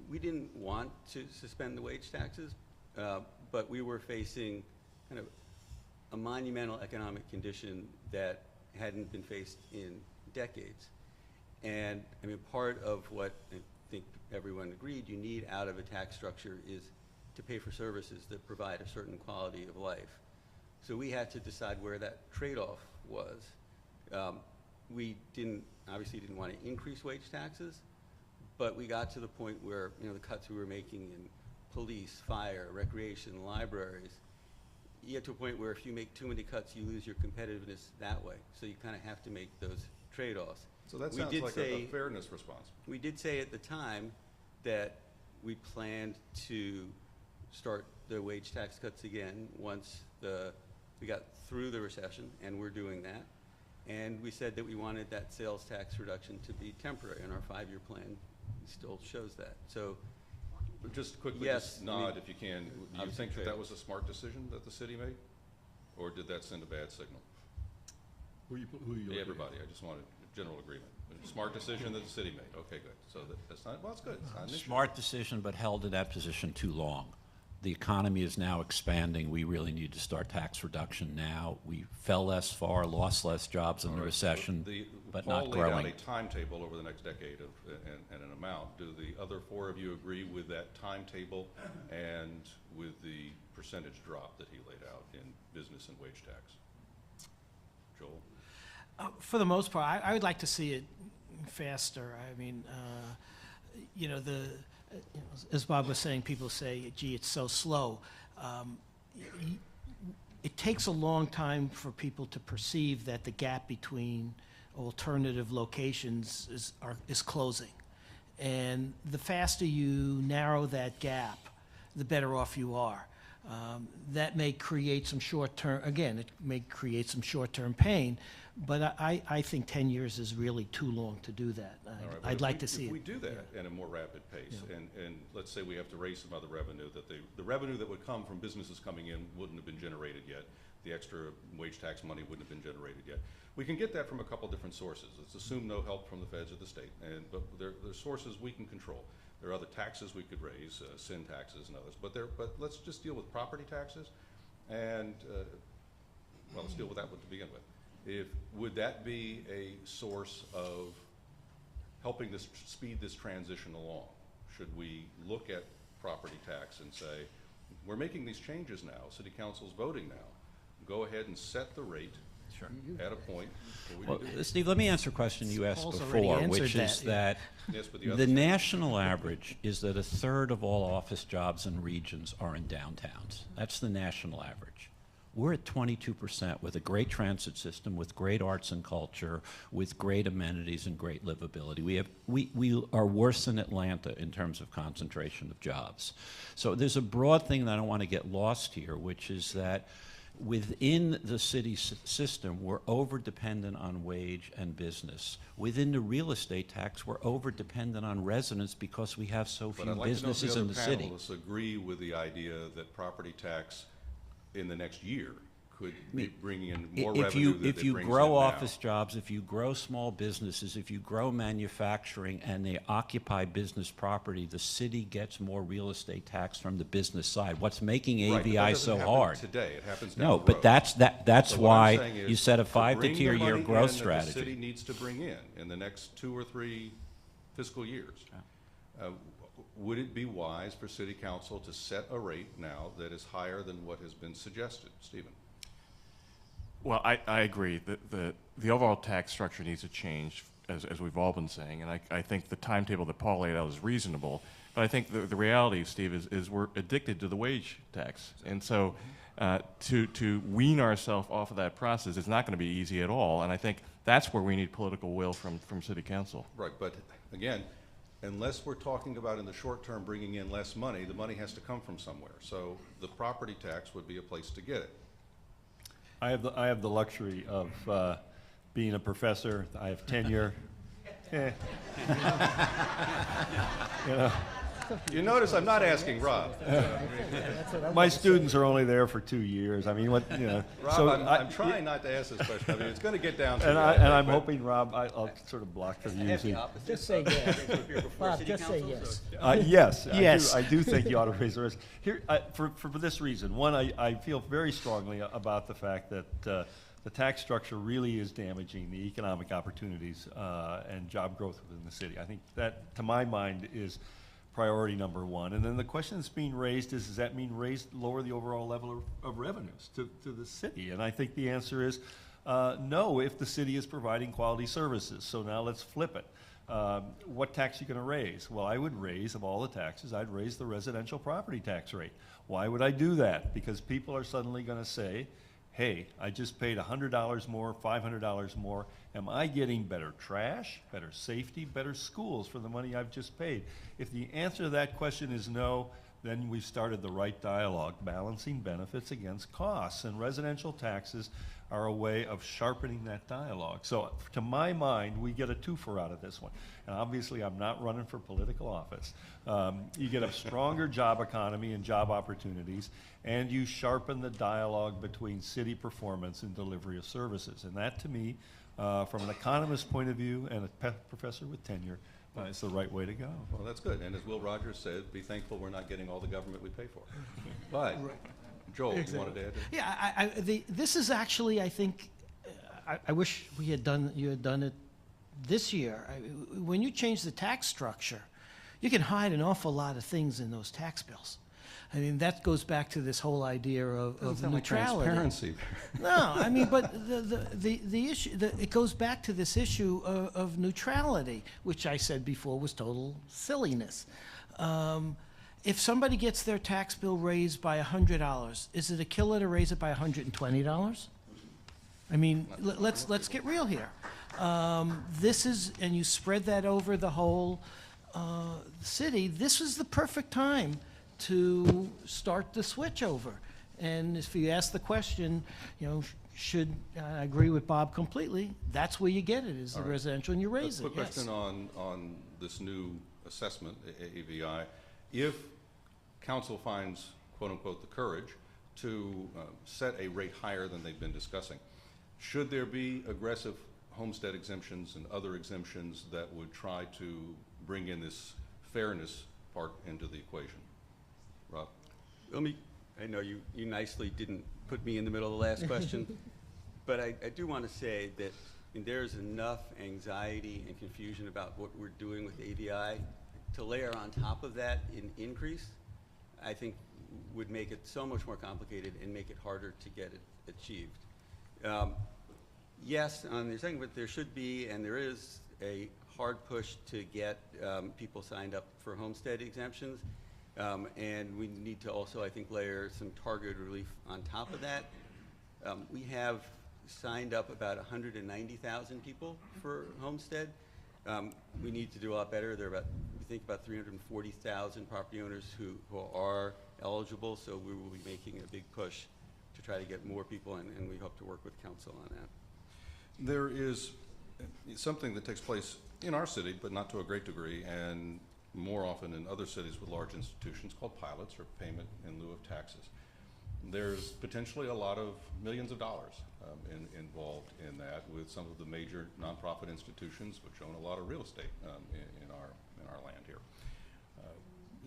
we didn't want to suspend the wage taxes, but we were facing kind of a monumental economic condition that hadn't been faced in decades. And I mean, part of what I think everyone agreed you need out of a tax structure is to pay for services that provide a certain quality of life. So we had to decide where that trade-off was. We obviously didn't want to increase wage taxes, but we got to the point where the cuts we were making in police, fire, recreation, libraries, you get to a point where if you make too many cuts, you lose your competitiveness that way. So you kind of have to make those trade-offs. So that sounds like a fairness response. We did say at the time that we planned to start the wage tax cuts again once we got through the recession, and we're doing that. And we said that we wanted that sales tax reduction to be temporary, and our 5-year plan still shows that. So, but just quickly, yes, just nod if you can. Do you think that was a smart decision that the city made, or did that send a bad signal? Who you everybody. I just wanted general agreement. Smart decision that the city made. Okay, good. So that's not, well, it's good. It's not an issue. Smart decision, but held in that position too long. The economy is now expanding. We really need to start tax reduction now. We fell less far, lost less jobs in the recession. but Paul not laid out growing. a timetable over the next decade and an amount. Do the other four of you agree with that timetable and with the percentage drop that he laid out in business and wage tax? Joel? For the most part, I would like to see it faster. I mean, you know, as Bob was saying, people say, gee, it's so slow. It takes a long time for people to perceive that the gap between alternative locations is closing. And the faster you narrow that gap, the better off you are. That may create some short-term, again, it may create some short-term pain, but I think 10 years is really too long to do that. All right, but I'd like to see If we it. do that at a more rapid pace, and let's say we have to raise some other revenue, that the revenue that would come from businesses coming in wouldn't have been generated yet, the extra wage tax money wouldn't have been generated yet. We can get that from a couple different sources. Let's assume no help from the feds or the state, but there's sources we can control. There are other taxes we could raise, sin taxes and others, but let's just deal with property taxes, and well, let's deal with that one to begin with. Would that be a source of helping this speed this transition along? Should we look at property tax and say, we're making these changes now, city council's voting now, go ahead and set the rate at a point where we do this? Steve, let me answer a question you asked Paul's already before, answered which is that Yes, but the national average is that 1/3 of all office jobs in regions are in downtowns. That's the national average. We're at 22% with a great transit system, with great arts and culture, with great amenities and great livability. We are worse than Atlanta in terms of concentration of jobs. So there's a broad thing that I don't want to get lost here, which is that within the city system, we're over-dependent on wage and business. Within the real estate tax, we're over-dependent on residents because we have so few businesses in the city. But I'd like to know if the other panelists agree with the idea that property tax in the next year could be bringing in more revenue than If it you brings grow in now. office jobs, if you grow small businesses, if you grow manufacturing and they occupy business property, the city gets more real estate tax from the business side. What's making Right, but that AVI doesn't so happen hard? today, it happens down No, the but road. that's So what I'm why saying is, you set a to 5 to bring 10 the year money growth in strategy. that the city needs to bring in the next 2 or 3 fiscal years. Would it be wise for city council to set a rate now that is higher than what has been suggested? Stephen? Well, I agree that the overall tax structure needs to change, as we've all been saying, and I think the timetable that Paul laid out is reasonable. But I think the reality, Steve, is we're addicted to the wage tax, and so to wean ourselves off of that process is not going to be easy at all. And I think that's where we need political will from City Council. Right, but again, unless we're talking about in the short term bringing in less money, the money has to come from somewhere. So the property tax would be a place to get it. I have the luxury of being a professor. I have tenure. You know, You notice I'm not asking Rob. my students are only there for 2 years. I mean, what, you know. Rob, so I'm trying not to ask this question. I mean, it's going to get down to And, it, I, I and think, I'm but- hoping, Rob, I'll sort of block the using. Just say yes. Bob, just say yes. Yes, Yes. I do think you ought to raise the risk. Here, for this reason. One, I feel very strongly about the fact that the tax structure really is damaging the economic opportunities and job growth within the city. I think that, to my mind, is priority number one. And then the question that's being raised is, does that mean lower the overall level of revenues to the city? And I think the answer is no, if the city is providing quality services. So now let's flip it. What tax are you going to raise? Well, I would raise, of all the taxes, I'd raise the residential property tax rate. Why would I do that? Because people are suddenly going to say, hey, I just paid $100 more, $500 more. Am I getting better trash, better safety, better schools for the money I've just paid? If the answer to that question is no, then we've started the right dialogue, balancing benefits against costs. And residential taxes are a way of sharpening that dialogue. So to my mind, we get a twofer out of this one. And obviously, I'm not running for political office. You get a stronger job economy and job opportunities, and you sharpen the dialogue between city performance and delivery of services. And that, to me, from an economist point of view and a professor with tenure, it's the right way to go. Well, that's good. And as Will Rogers said, be thankful we're not getting all the government we pay for. But, Joel, you wanted to add? Yeah, this is actually, I think, I wish you had done it this year, when you change the tax structure, you can hide an awful lot of things in those tax bills. I mean, that goes back to this whole idea of neutrality. Transparency. No, I mean, but the issue, it goes back to this issue of neutrality, which I said before was total silliness. If somebody gets their tax bill raised by $100, is it a killer to raise it by $120? I mean, let's get real here. This is, and you spread that over the whole city. This is the perfect time to start the switch over. And if you ask the question, you know, I agree with Bob completely, that's where you get it, is the residential, and you raise it, Quick question on this new assessment, AVI. If council finds, quote unquote, the courage to set a rate higher than they've been discussing, should there be aggressive homestead exemptions and other exemptions that would try to bring in this fairness part into the equation? Rob? I know you nicely didn't put me in the middle of the last question, but I do want to say that there's enough anxiety and confusion about what we're doing with AVI. To layer on top of that an increase, I think would make it so much more complicated and make it harder to get it achieved. Yes, on the second, but there should be, and there is, a hard push to get people signed up for homestead exemptions. And we need to also, I think, layer some targeted relief on top of that. We have signed up about 190,000 people for homestead. We need to do a lot better. There are we think about 340,000 property owners who are eligible, so we will be making a big push to try to get more people, and we hope to work with council on that. There is something that takes place in our city, but not to a great degree, and more often in other cities with large institutions, called pilots, or payment in lieu of taxes. There's potentially a lot of millions of dollars involved in that, with some of the major nonprofit institutions which own a lot of real estate in our land here.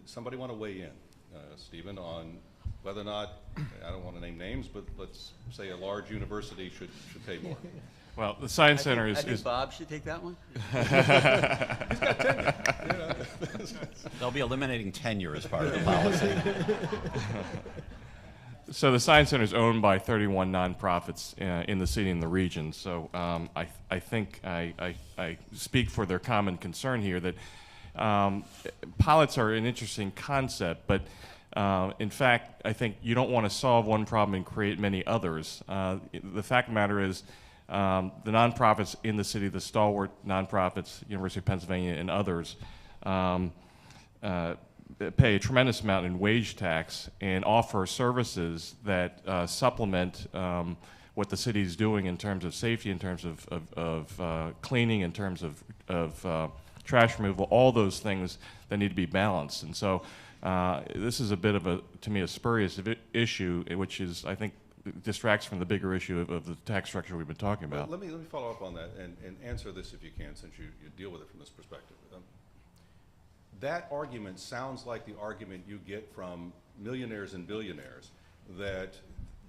Somebody want to weigh in, Stephen, on whether or not, I don't want to name names, but let's say a large university should pay more? Well, the Science Center I think Bob should take that one. He's got tenure. They'll be eliminating tenure as part of the policy. So the Science Center is owned by 31 nonprofits in the city and the region. So I think I speak for their common concern here that pilots are an interesting concept, but in fact, I think you don't want to solve one problem and create many others. The fact of the matter is, the nonprofits in the city, the stalwart nonprofits, University of Pennsylvania and others, pay a tremendous amount in wage tax and offer services that supplement what the city is doing in terms of safety, in terms of cleaning, in terms of trash removal, all those things that need to be balanced. And so this is a bit of to me, a spurious issue, which is, I think, distracts from the bigger issue of the tax structure we've been talking about. Well, let me follow up on that and answer this if you can, since you deal with it from this perspective. That argument sounds like the argument you get from millionaires and billionaires, that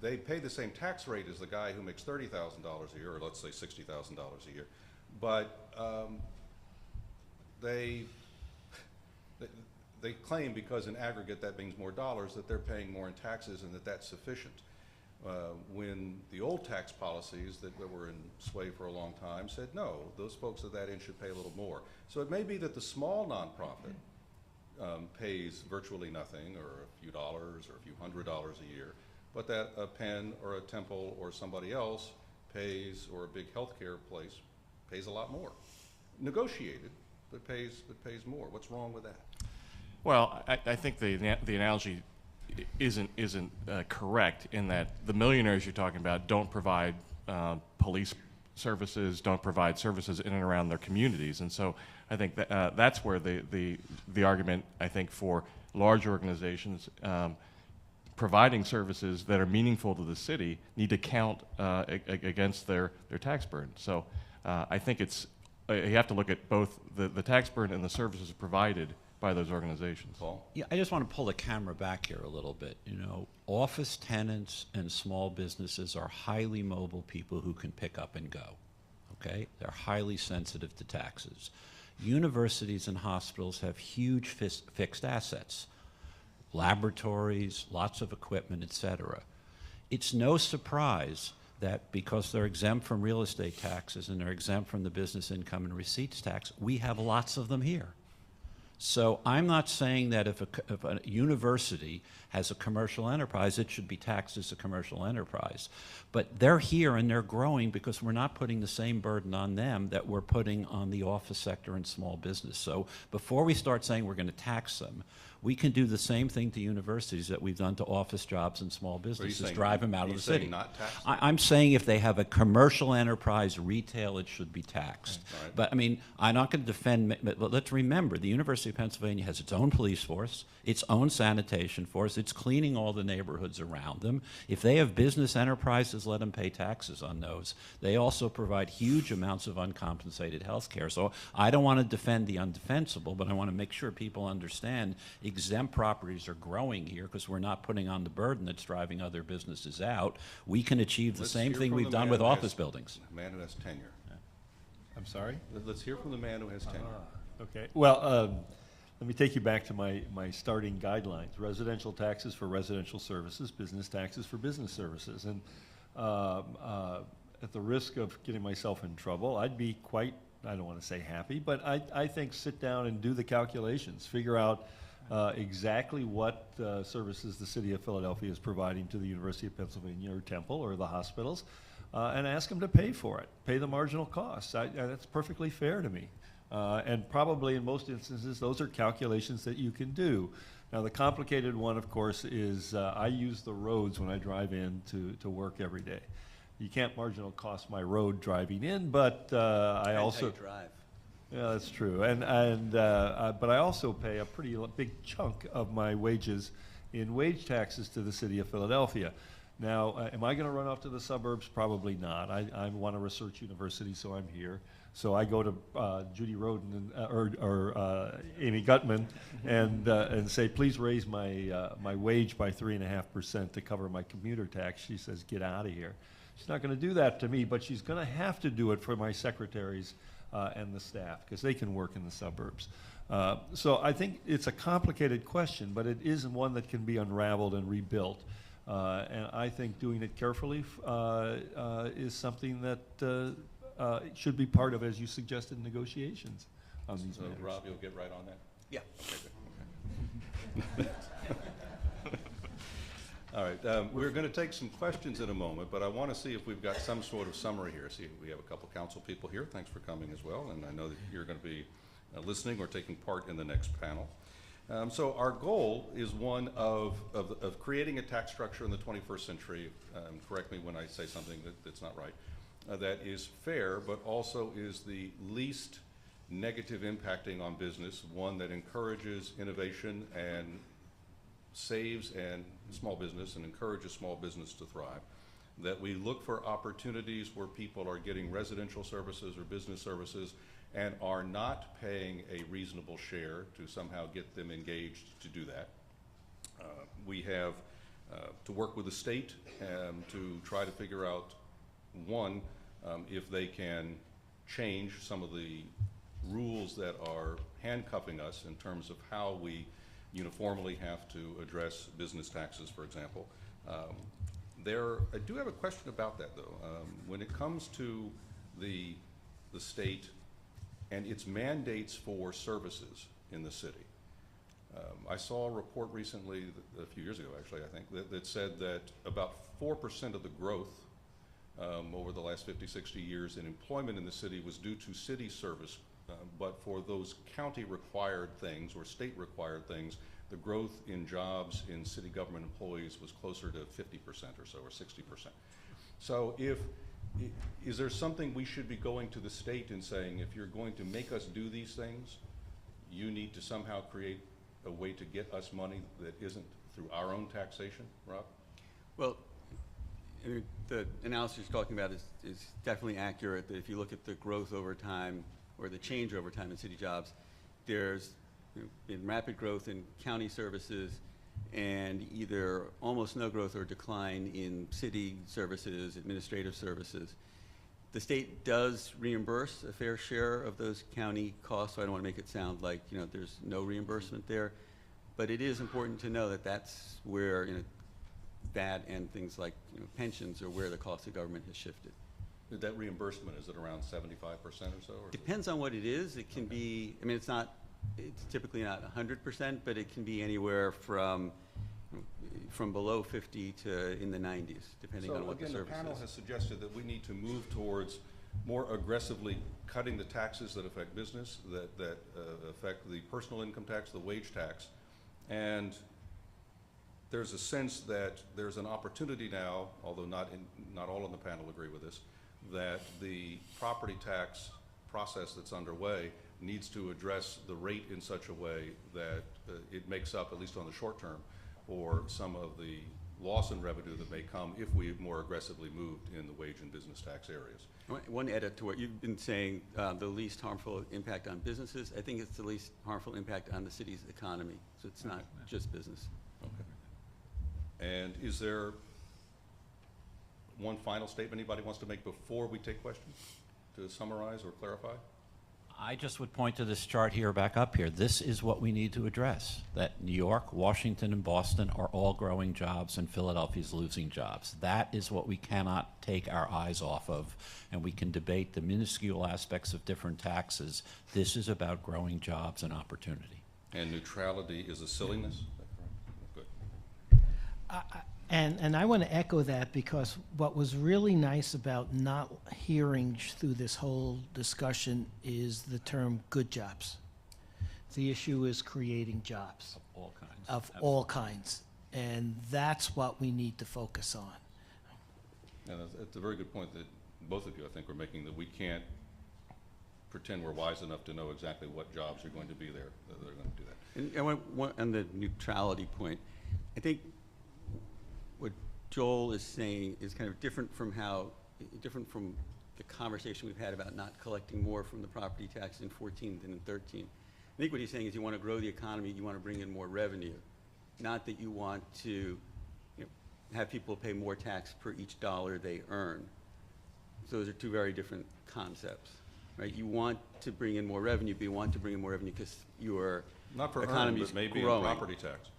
they pay the same tax rate as the guy who makes $30,000 a year, or let's say $60,000 a year, but they claim, because in aggregate that means more dollars, that they're paying more in taxes and that that's sufficient. When the old tax policies that were in sway for a long time said, no, those folks at that end should pay a little more. So it may be that the small nonprofit pays virtually nothing, or a few dollars, or a few $100s a year, but that a Penn or a Temple or somebody else pays, or a big healthcare place pays a lot more. Negotiated, but pays more. What's wrong with that? Well, I think the analogy isn't correct, in that the millionaires you're talking about don't provide police services, don't provide services in and around their communities, and so I think that that's where the argument, I think, for large organizations providing services that are meaningful to the city need to count against their tax burden. So I think you have to look at both the tax burden and the services provided by those organizations. Paul? Yeah, I just want to pull the camera back here a little bit. You know, office tenants and small businesses are highly mobile people who can pick up and go. okay? They're highly sensitive to taxes. Universities and hospitals have huge fixed assets, laboratories, lots of equipment, et cetera. It's no surprise that because they're exempt from real estate taxes and they're exempt from the business income and receipts tax, we have lots of them here. So I'm not saying that if a university has a commercial enterprise, it should be taxed as a commercial enterprise. But they're here and they're growing because we're not putting the same burden on them that we're putting on the office sector and small business. So before we start saying we're going to tax them, we can do the same thing to universities that we've done to office jobs and small businesses, drive them out of the city. Not tax them? I'm saying if they have a commercial enterprise, retail, it should be taxed. Right. But I mean, I'm not going to defend, but let's remember, the University of Pennsylvania has its own police force, its own sanitation force, it's cleaning all the neighborhoods around them. If they have business enterprises, let them pay taxes on those. They also provide huge amounts of uncompensated health care. So I don't want to defend the undefensible, but I want to make sure people understand exempt properties are growing here because we're not putting on the burden that's driving other businesses out. We can achieve the Let's same hear thing from we've the done man with who office has- buildings. Man who has tenure. I'm sorry? Let's hear from the man who has tenure. Okay, well, let me take you back to my starting guidelines. Residential taxes for residential services, business taxes for business services. And at the risk of getting myself in trouble, I'd be quite, I don't want to say happy, but I think sit down and do the calculations, figure out exactly what services the city of Philadelphia is providing to the University of Pennsylvania or Temple or the hospitals, and ask them to pay for it, pay the marginal costs. That's perfectly fair to me. And probably in most instances, those are calculations that you can do. Now, the complicated one, of course, is I use the roads when I drive in to work every day. You can't marginal cost my road driving in, but I also... How you drive. Yeah, that's true. But I also pay a pretty big chunk of my wages in wage taxes to the city of Philadelphia. Now, am I going to run off to the suburbs? Probably not. I want a research university, so I'm here. So I go to Judy Roden or Amy Gutman and say, please raise my wage by 3.5% to cover my commuter tax. She says, get out of here. She's not going to do that to me, but she's going to have to do it for my secretaries and the staff because they can work in the suburbs. So I think it's a complicated question, but it is one that can be unraveled and rebuilt. And I think doing it carefully is something that should be part of, as you suggested, negotiations on these So, matters. Rob, you'll get right on that? Yeah. All right, we're going to take some questions in a moment, but I want to see if we've got some sort of summary here. See, we have a couple council people here. Thanks for coming as well, and I know that you're going to be listening or taking part in the next panel. So our goal is one of creating a tax structure in the 21st century, correct me when I say something that's not right, that is fair, but also is the least negative impacting on business, one that encourages innovation and saves and small business and encourages small business to thrive, that we look for opportunities where people are getting residential services or business services and are not paying a reasonable share to somehow get them engaged to do that. We have to work with the state to try to figure out, one, if they can change some of the rules that are handcuffing us in terms of how we uniformly have to address business taxes, for example. I do have a question about that, though. When it comes to the state and its mandates for services in the city, I saw a report recently, a few years ago actually, I think, that said that about 4% of the growth over the last 50, 60 years in employment in the city was due to city service. But for those county-required things or state-required things, the growth in jobs in city government employees was closer to 50% or so, or 60%. So is there something we should be going to the state and saying, if you're going to make us do these things, you need to somehow create a way to get us money that isn't through our own taxation, Rob? Well, I mean, the analysis you're talking about is definitely accurate. That if you look at the growth over time, or the change over time in city jobs, there's been rapid growth in county services and either almost no growth or decline in city services, administrative services. The state does reimburse a fair share of those county costs, so I don't want to make it sound like, there's no reimbursement there. But it is important to know that that's where, that and things like, pensions are where the cost of government has shifted. That reimbursement, is it around 75% or so? Or Depends on what it is. It can be, it's typically not 100%, but it can be anywhere from below 50 to in the 90s, depending on what the service is. So again, the panel has suggested that we need to move towards more aggressively cutting the taxes that affect business, that affect the personal income tax, the wage tax. And there's a sense that there's an opportunity now, although not all on the panel agree with this, that the property tax process that's underway needs to address the rate in such a way that it makes up, at least on the short term, for some of the loss in revenue that may come if we more aggressively moved in the wage and business tax areas. One edit to what you've been saying, the least harmful impact on businesses. I think it's the least harmful impact on the city's economy. So it's not just business. Okay. And is there one final statement anybody wants to make before we take questions to summarize or clarify? I just would point to this chart here back up here. This is what we need to address, that New York, Washington, and Boston are all growing jobs and Philadelphia's losing jobs. That is what we cannot take our eyes off of, and we can debate the minuscule aspects of different taxes. This is about growing jobs and opportunity. And neutrality is a silliness? Is that correct? Good. And I want to echo that, because what was really nice about not hearing through this whole discussion is the term good jobs. The issue is creating jobs. Of all kinds. Of all kinds. And that's what we need to focus on. And it's a very good point that both of you, I think, are making, that we can't pretend we're wise enough to know exactly what jobs are going to be there that are going to do that. And on the neutrality point, I think what Joel is saying is kind of different from the conversation we've had about not collecting more from the property tax in 14 than in 13. I think what he's saying is you want to grow the economy, you want to bring in more revenue, not that you want to have people pay more tax per each dollar they earn. So those are two very different concepts, right? You want to bring in more revenue, but you want to bring in more revenue because your Not for economy earn, is but maybe growing. in property tax.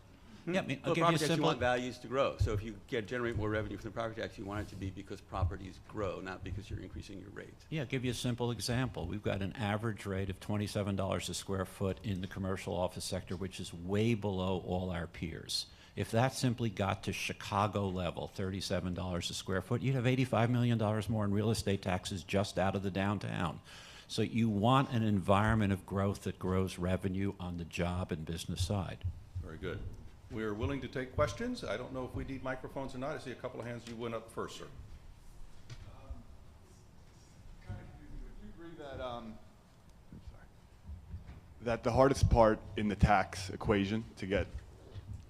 Yeah, I mean, I'll Well, give you a property tax, you simple. want values to grow. So if you generate more revenue from the property tax, you want it to be because properties grow, not because you're increasing your rates. Yeah, I'll give you a simple example. We've got an average rate of $27 a square foot in the commercial office sector, which is way below all our peers. If that simply got to Chicago level, $37 a square foot, you'd have $85 million more in real estate taxes just out of the downtown. So you want an environment of growth that grows revenue on the job and business side. Very good. We're willing to take questions. I don't know if we need microphones or not. I see a couple of hands. You went up first, sir. Would you agree that the hardest part in the tax equation to get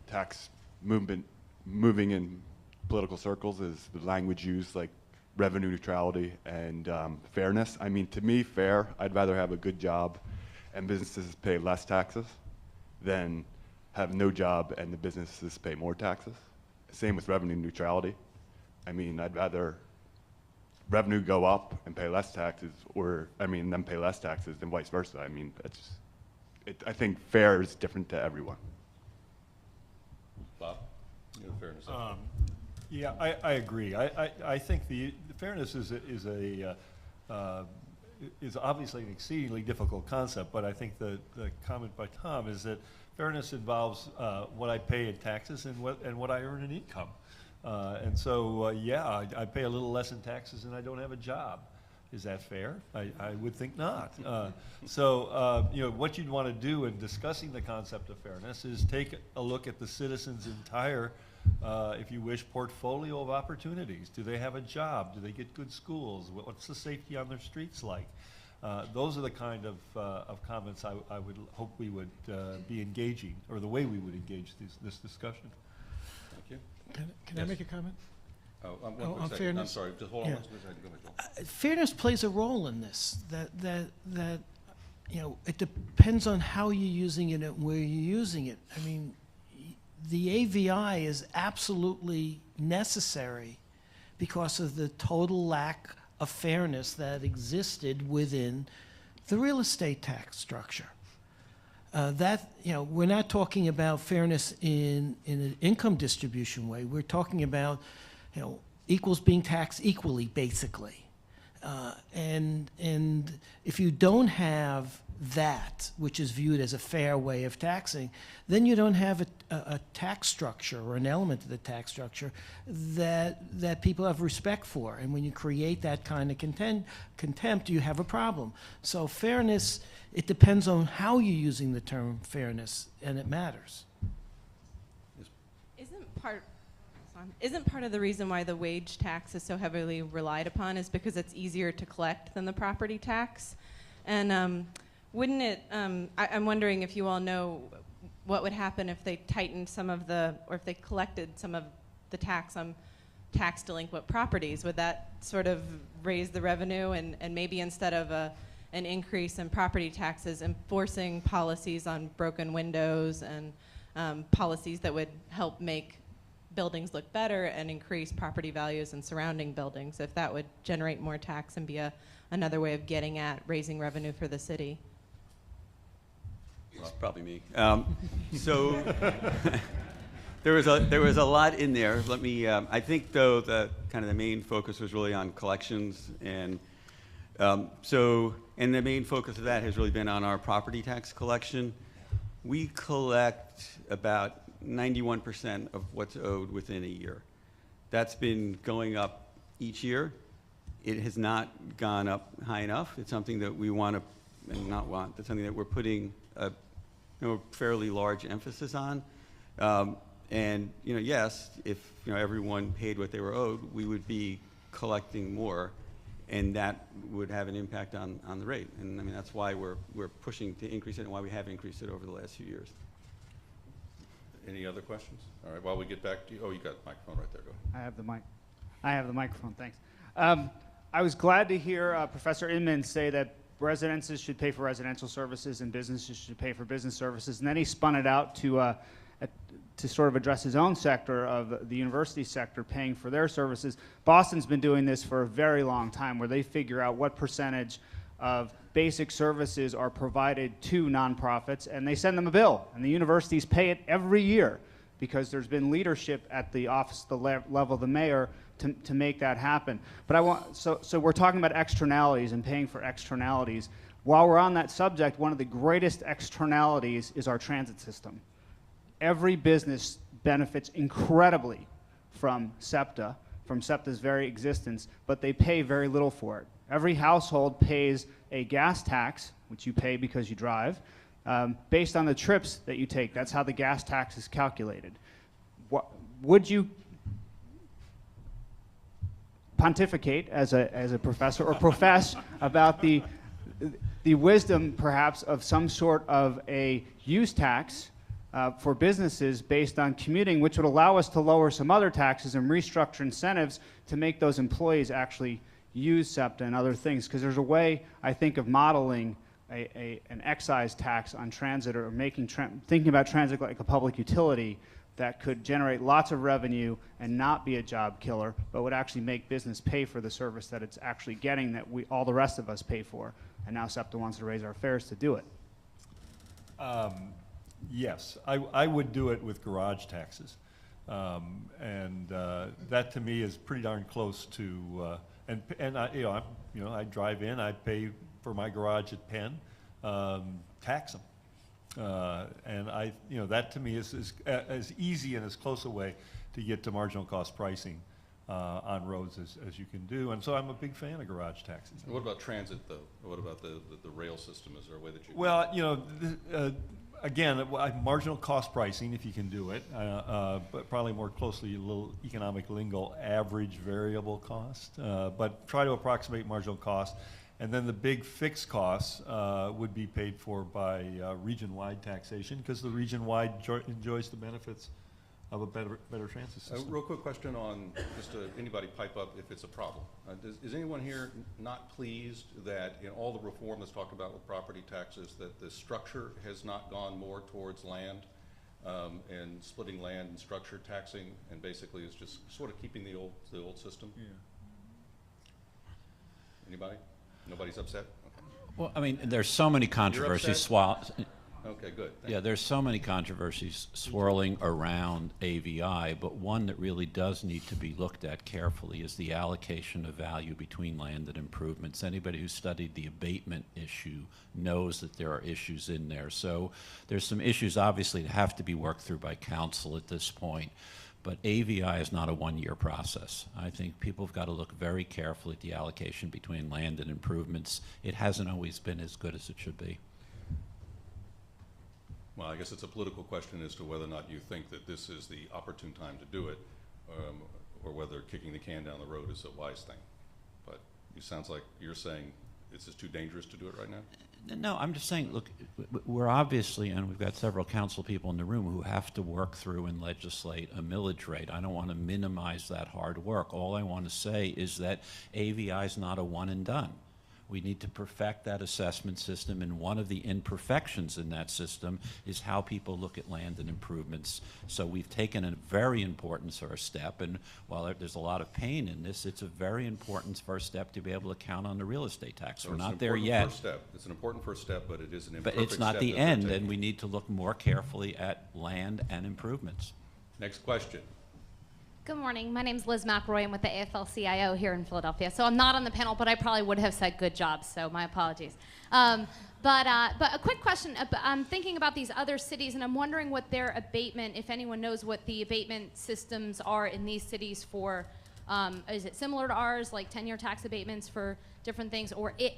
tax movement moving in political circles is the language used, like revenue neutrality and fairness? I mean, to me, fair, I'd rather have a good job and businesses pay less taxes than have no job and the businesses pay more taxes. Same with revenue neutrality. I mean, I'd rather revenue go up and pay less taxes, them pay less taxes than vice versa. I mean, I think fair is different to everyone. Bob, you have fairness. Yeah, I agree. I think the fairness is obviously an exceedingly difficult concept, but I think the comment by Tom is that fairness involves what I pay in taxes and what I earn in income. And so, I pay a little less in taxes and I don't have a job. Is that fair? I would think not. What you'd want to do in discussing the concept of fairness is take a look at the citizens' entire, if you wish, portfolio of opportunities. Do they have a job? Do they get good schools? What's the safety on their streets like? Those are the kind of comments I would hope we would be engaging, or the way we would engage this discussion. Thank you. Can Yes. I make a comment? One quick on second. I'm fairness? sorry. Just hold on Yeah. one second. Go ahead, Joel. Fairness plays a role in this. That it depends on how you're using it and where you're using it. I mean, the AVI is absolutely necessary because of the total lack of fairness that existed within the real estate tax structure. We're not talking about fairness in an income distribution way. We're talking about, equals being taxed equally, basically. And if you don't have that, which is viewed as a fair way of taxing, then you don't have a tax structure or an element of the tax structure that people have respect for. And when you create that kind of contempt, you have a problem. So fairness, it depends on how you're using the term fairness, and it matters. Isn't part of the reason why the wage tax is so heavily relied upon is because it's easier to collect than the property tax? And wouldn't it, I'm wondering if you all know what would happen if they tightened or if they collected some of the tax on tax delinquent properties. Would that sort of raise the revenue and maybe instead of an increase in property taxes, enforcing policies on broken windows and policies that would help make buildings look better and increase property values in surrounding buildings, if that would generate more tax and be another way of getting at raising revenue for the city? It's probably me. So there was a lot in there. Let me. I think though the main focus was really on collections, and and the main focus of that has really been on our property tax collection. We collect about 91% of what's owed within a year. That's been going up each year. It has not gone up high enough. It's something that we want to, and not want, it's something that we're putting a fairly large emphasis on. And yes, if everyone paid what they were owed, we would be collecting more, and that would have an impact on the rate. And I mean, that's why we're pushing to increase it and why we have increased it over the last few years. Any other questions? All right, while we get back to you. Oh, you got the microphone right there. Go ahead. I have the microphone, thanks. I was glad to hear Professor Inman say that residences should pay for residential services and businesses should pay for business services. And then he spun it out to sort of address his own sector of the university sector paying for their services. Boston's been doing this for a very long time, where they figure out what percentage of basic services are provided to nonprofits, and they send them a bill, and the universities pay it every year because there's been leadership at the office, the level of the mayor, to make that happen. But so we're talking about externalities and paying for externalities. While we're on that subject, one of the greatest externalities is our transit system. Every business benefits incredibly from SEPTA, from SEPTA's very existence, but they pay very little for it. Every household pays a gas tax, which you pay because you drive, based on the trips that you take. That's how the gas tax is calculated. Would you pontificate as a professor or profess about the wisdom, perhaps, of some sort of a use tax for businesses based on commuting, which would allow us to lower some other taxes and restructure incentives to make those employees actually use SEPTA and other things? Because there's a way, I think, of modeling an excise tax on transit, or thinking about transit like a public utility that could generate lots of revenue and not be a job killer, but would actually make business pay for the service that it's actually getting, that all the rest of us pay for. And now SEPTA wants to raise our fares to do it. Yes, I would do it with garage taxes. That to me is pretty darn close to, I drive in, I pay for my garage at Penn, tax them. That to me is as easy and as close a way to get to marginal cost pricing on roads as you can do. And so I'm a big fan of garage taxes. And what about transit, though? What about the rail system? Is there a way that you Well, again, marginal cost pricing, if you can do it, but probably more closely, a little economic lingo, average variable cost, but try to approximate marginal cost. And then the big fixed costs would be paid for by region-wide taxation, because the region-wide enjoys the benefits of a better transit system. Real quick question on just anybody pipe up if it's a problem. Is anyone here not pleased that in all the reform that's talked about with property taxes, that the structure has not gone more towards land and splitting land and structure taxing, and basically is just sort of keeping the old system? Anybody? Nobody's upset? Okay. Well, I mean, there's so many controversies Okay, good. Yeah, there's so many controversies swirling around AVI, but one that really does need to be looked at carefully is the allocation of value between land and improvements. Anybody who studied the abatement issue knows that there are issues in there. So there's some issues obviously that have to be worked through by council at this point. But AVI is not a one-year process. I think people have got to look very carefully at the allocation between land and improvements. It hasn't always been as good as it should be. Well, I guess it's a political question as to whether or not you think that this is the opportune time to do it, or whether kicking the can down the road is a wise thing. But it sounds like you're saying this is too dangerous to do it right now? No, I'm just saying, look, we're obviously, and we've got several council people in the room who have to work through and legislate a millage rate. I don't want to minimize that hard work. All I want to say is that AVI is not a one and done. We need to perfect that assessment system, and one of the imperfections in that system is how people look at land and improvements. So we've taken a very important first step, and while there's a lot of pain in this, it's a very important first step to be able to count on the real estate tax. We're not there yet. It's an important first step, but it is an imperfect step. But it's not the end, and we need to look more carefully at land and improvements. Next question. Good morning. My name is Liz McElroy. I'm with the AFL-CIO here in Philadelphia. So I'm not on the panel, but I probably would have said good job, so my apologies. But a quick question. I'm thinking about these other cities, and I'm wondering what their abatement, if anyone knows what the abatement systems are in these cities for, is it similar to ours, like 10-year tax abatements for different things,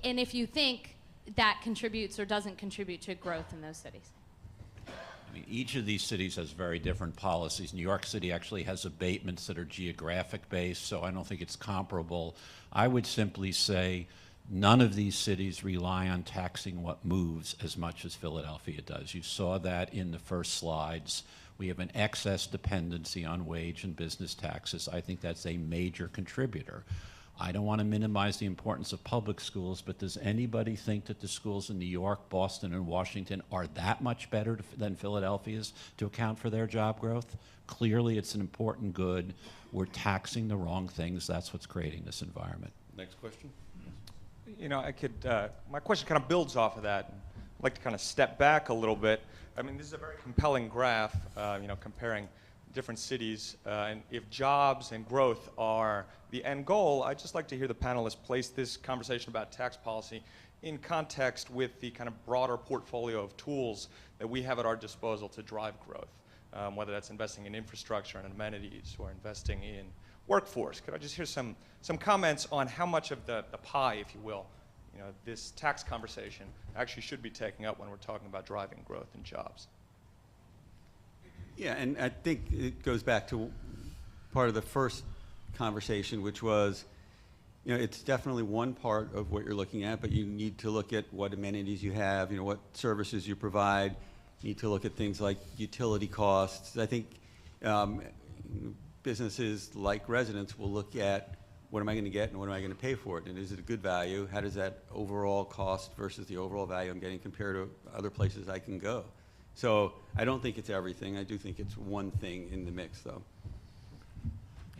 and if you think that contributes or doesn't contribute to growth in those cities? I mean, each of these cities has very different policies. New York City actually has abatements that are geographic based, so I don't think it's comparable. I would simply say none of these cities rely on taxing what moves as much as Philadelphia does. You saw that in the first slides. We have an excess dependency on wage and business taxes. I think that's a major contributor. I don't want to minimize the importance of public schools, but does anybody think that the schools in New York, Boston, and Washington are that much better than Philadelphia's to account for their job growth? Clearly, it's an important good. We're taxing the wrong things. That's what's creating this environment. Next question. You know, my question kind of builds off of that. I'd like to kind of step back a little bit. I mean, this is a very compelling graph, comparing different cities, and if jobs and growth are the end goal, I'd just like to hear the panelists place this conversation about tax policy in context with the kind of broader portfolio of tools that we have at our disposal to drive growth, whether that's investing in infrastructure and amenities or investing in workforce. Could I just hear some comments on how much of the pie, if you will, this tax conversation actually should be taking up when we're talking about driving growth and jobs? Yeah, and I think it goes back to part of the first conversation, which was, it's definitely one part of what you're looking at, but you need to look at what amenities you have, what services you provide. You need to look at things like utility costs. I think businesses like residents will look at what am I going to get and what am I going to pay for it, and is it a good value? How does that overall cost versus the overall value I'm getting compared to other places I can go? So I don't think it's everything. I do think it's one thing in the mix, though.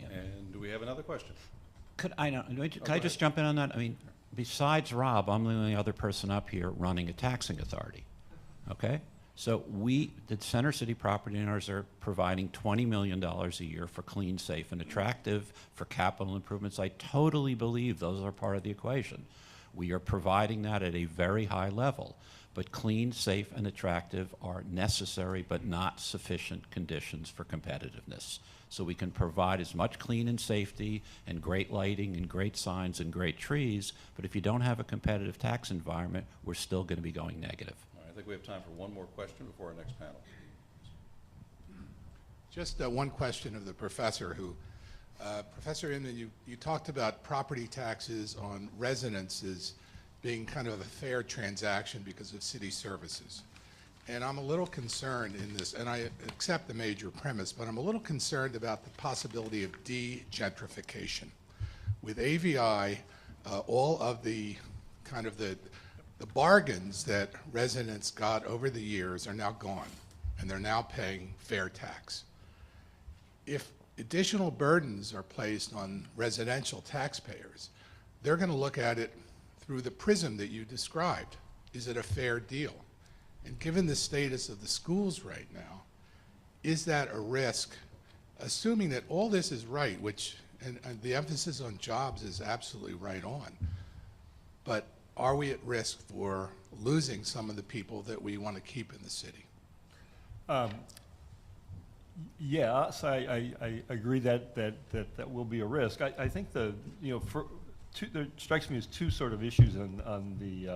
Yeah. And do we have another question? Could I just jump in on that? I mean, besides Rob, I'm the only other person up here running a taxing authority. Okay? So the Center City property owners are providing $20 million a year for clean, safe, and attractive for capital improvements. I totally believe those are part of the equation. We are providing that at a very high level. But clean, safe, and attractive are necessary but not sufficient conditions for competitiveness. So we can provide as much clean and safety and great lighting and great signs and great trees, but if you don't have a competitive tax environment, we're still going to be going negative. All right, I think we have time for one more question before our next panel. Just one question of the professor who, Professor Inman, you talked about property taxes on residences being kind of a fair transaction because of city services. And I'm a little concerned in this, and I accept the major premise, but I'm a little concerned about the possibility of de-gentrification. With AVI, all of the kind of the bargains that residents got over the years are now gone, and they're now paying fair tax. If additional burdens are placed on residential taxpayers, they're going to look at it through the prism that you described. Is it a fair deal? And given the status of the schools right now, is that a risk, assuming that all this is right, which, and the emphasis on jobs is absolutely right on, but are we at risk for losing some of the people that we want to keep in the city? Yes, I agree that will be a risk. I think there strikes me as two sort of issues on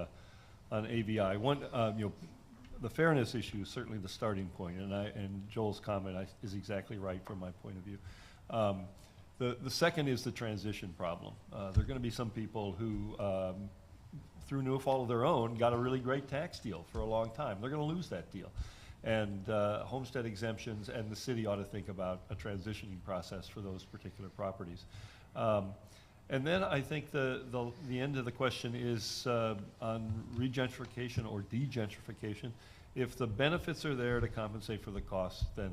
AVI. One, the fairness issue is certainly the starting point, and Joel's comment is exactly right from my point of view. The second is the transition problem. There are going to be some people who, through no fault of their own, got a really great tax deal for a long time. They're going to lose that deal. And homestead exemptions, and the city ought to think about a transitioning process for those particular properties. And then I think the end of the question is on regentrification or degentrification. If the benefits are there to compensate for the costs, then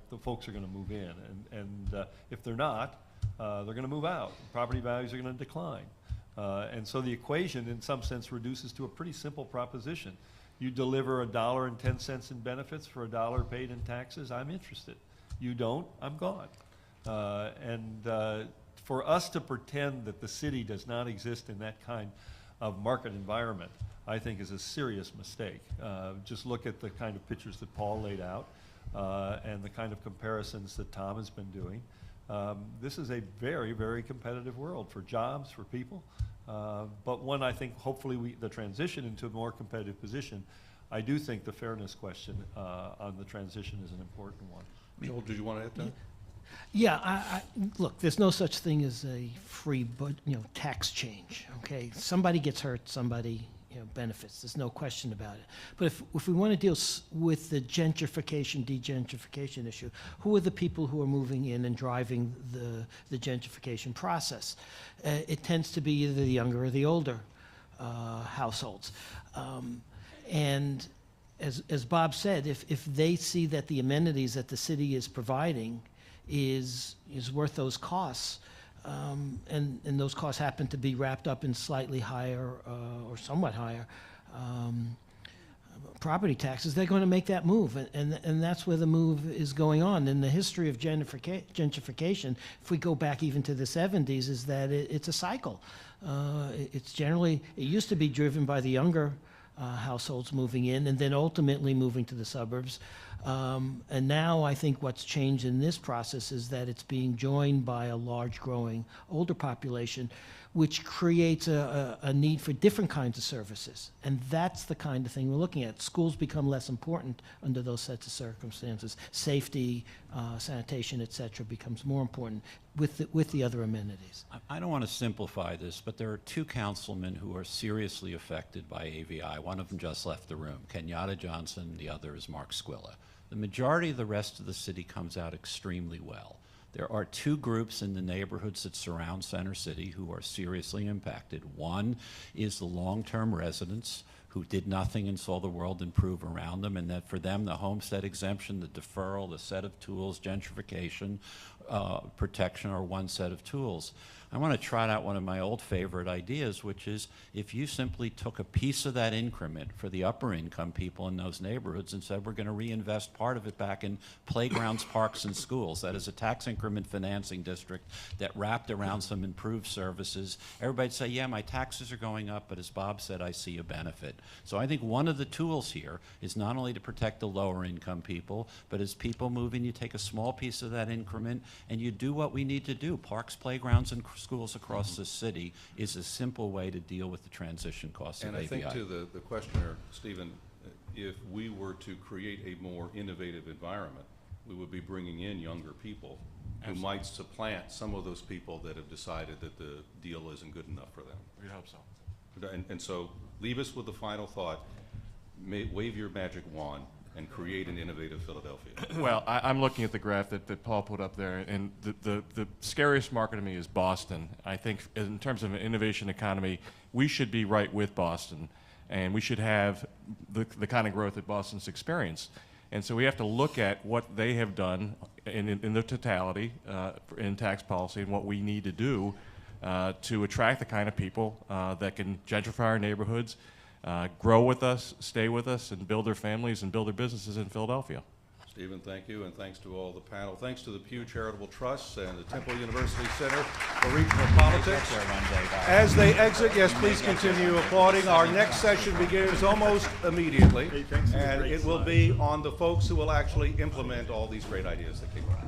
the folks are going to move in. And if they're not, they're going to move out. Property values are going to decline. And so the equation, in some sense, reduces to a pretty simple proposition. You deliver $1.10 in benefits for $1 paid in taxes, I'm interested. You don't, I'm gone. For us to pretend that the city does not exist in that kind of market environment, I think is a serious mistake. Just look at the kind of pictures that Paul laid out and the kind of comparisons that Tom has been doing. This is a very, very competitive world for jobs, for people. But one, I think, hopefully the transition into a more competitive position, I do think the fairness question on the transition is an important one. Joel, did you want to add that? Yeah, look, there's no such thing as a free tax change, okay? Somebody gets hurt, somebody benefits. There's no question about it. But if we want to deal with the gentrification, degentrification issue, who are the people who are moving in and driving the gentrification process? It tends to be either the younger or the older households. And as Bob said, if they see that the amenities that the city is providing is worth those costs, and those costs happen to be wrapped up in slightly higher or somewhat higher property taxes, they're going to make that move, and that's where the move is going on. In the history of gentrification, if we go back even to the 70s, is that it's a cycle. It's generally, it used to be driven by the younger households moving in and then ultimately moving to the suburbs. And now I think what's changed in this process is that it's being joined by a large growing older population, which creates a need for different kinds of services. And that's the kind of thing we're looking at. Schools become less important under those sets of circumstances. Safety, sanitation, et cetera, becomes more important with the other amenities. I don't want to simplify this, but there are two councilmen who are seriously affected by AVI. One of them just left the room, Kenyatta Johnson, the other is Mark Squilla. The majority of the rest of the city comes out extremely well. There are two groups in the neighborhoods that surround Center City who are seriously impacted. One is the long-term residents who did nothing and saw the world improve around them, and that for them the homestead exemption, the deferral, the set of tools, gentrification, protection are one set of tools. I want to trot out one of my old favorite ideas, which is if you simply took a piece of that increment for the upper income people in those neighborhoods and said we're going to reinvest part of it back in playgrounds, parks, and schools. That is a tax increment financing district that wrapped around some improved services. Everybody'd say, yeah, my taxes are going up, but as Bob said, I see a benefit. So I think one of the tools here is not only to protect the lower income people, but as people move in, you take a small piece of that increment and you do what we need to do. Parks, playgrounds, and schools across the city is a simple way to deal with the transition costs of AVI. And I think to the questioner, Stephen, if we were to create a more innovative environment, we would be bringing in younger people who might supplant some of those people that have decided that the deal isn't good enough for them. We hope so. And so leave us with the final thought. Wave your magic wand and create an innovative Philadelphia. Well, I'm looking at the graph that Paul put up there, and the scariest market to me is Boston. I think in terms of an innovation economy, we should be right with Boston, and we should have the kind of growth that Boston's experienced. And so we have to look at what they have done in the totality in tax policy and what we need to do to attract the kind of people that can gentrify our neighborhoods, grow with us, stay with us, and build their families and build their businesses in Philadelphia. Stephen, thank you, and thanks to all the panel. Thanks to the Pew Charitable Trusts and the Temple University Center for Regional Politics. As they exit, yes, please continue applauding. Our next session begins almost immediately, and it will be on the folks who will actually implement all these great ideas that came up.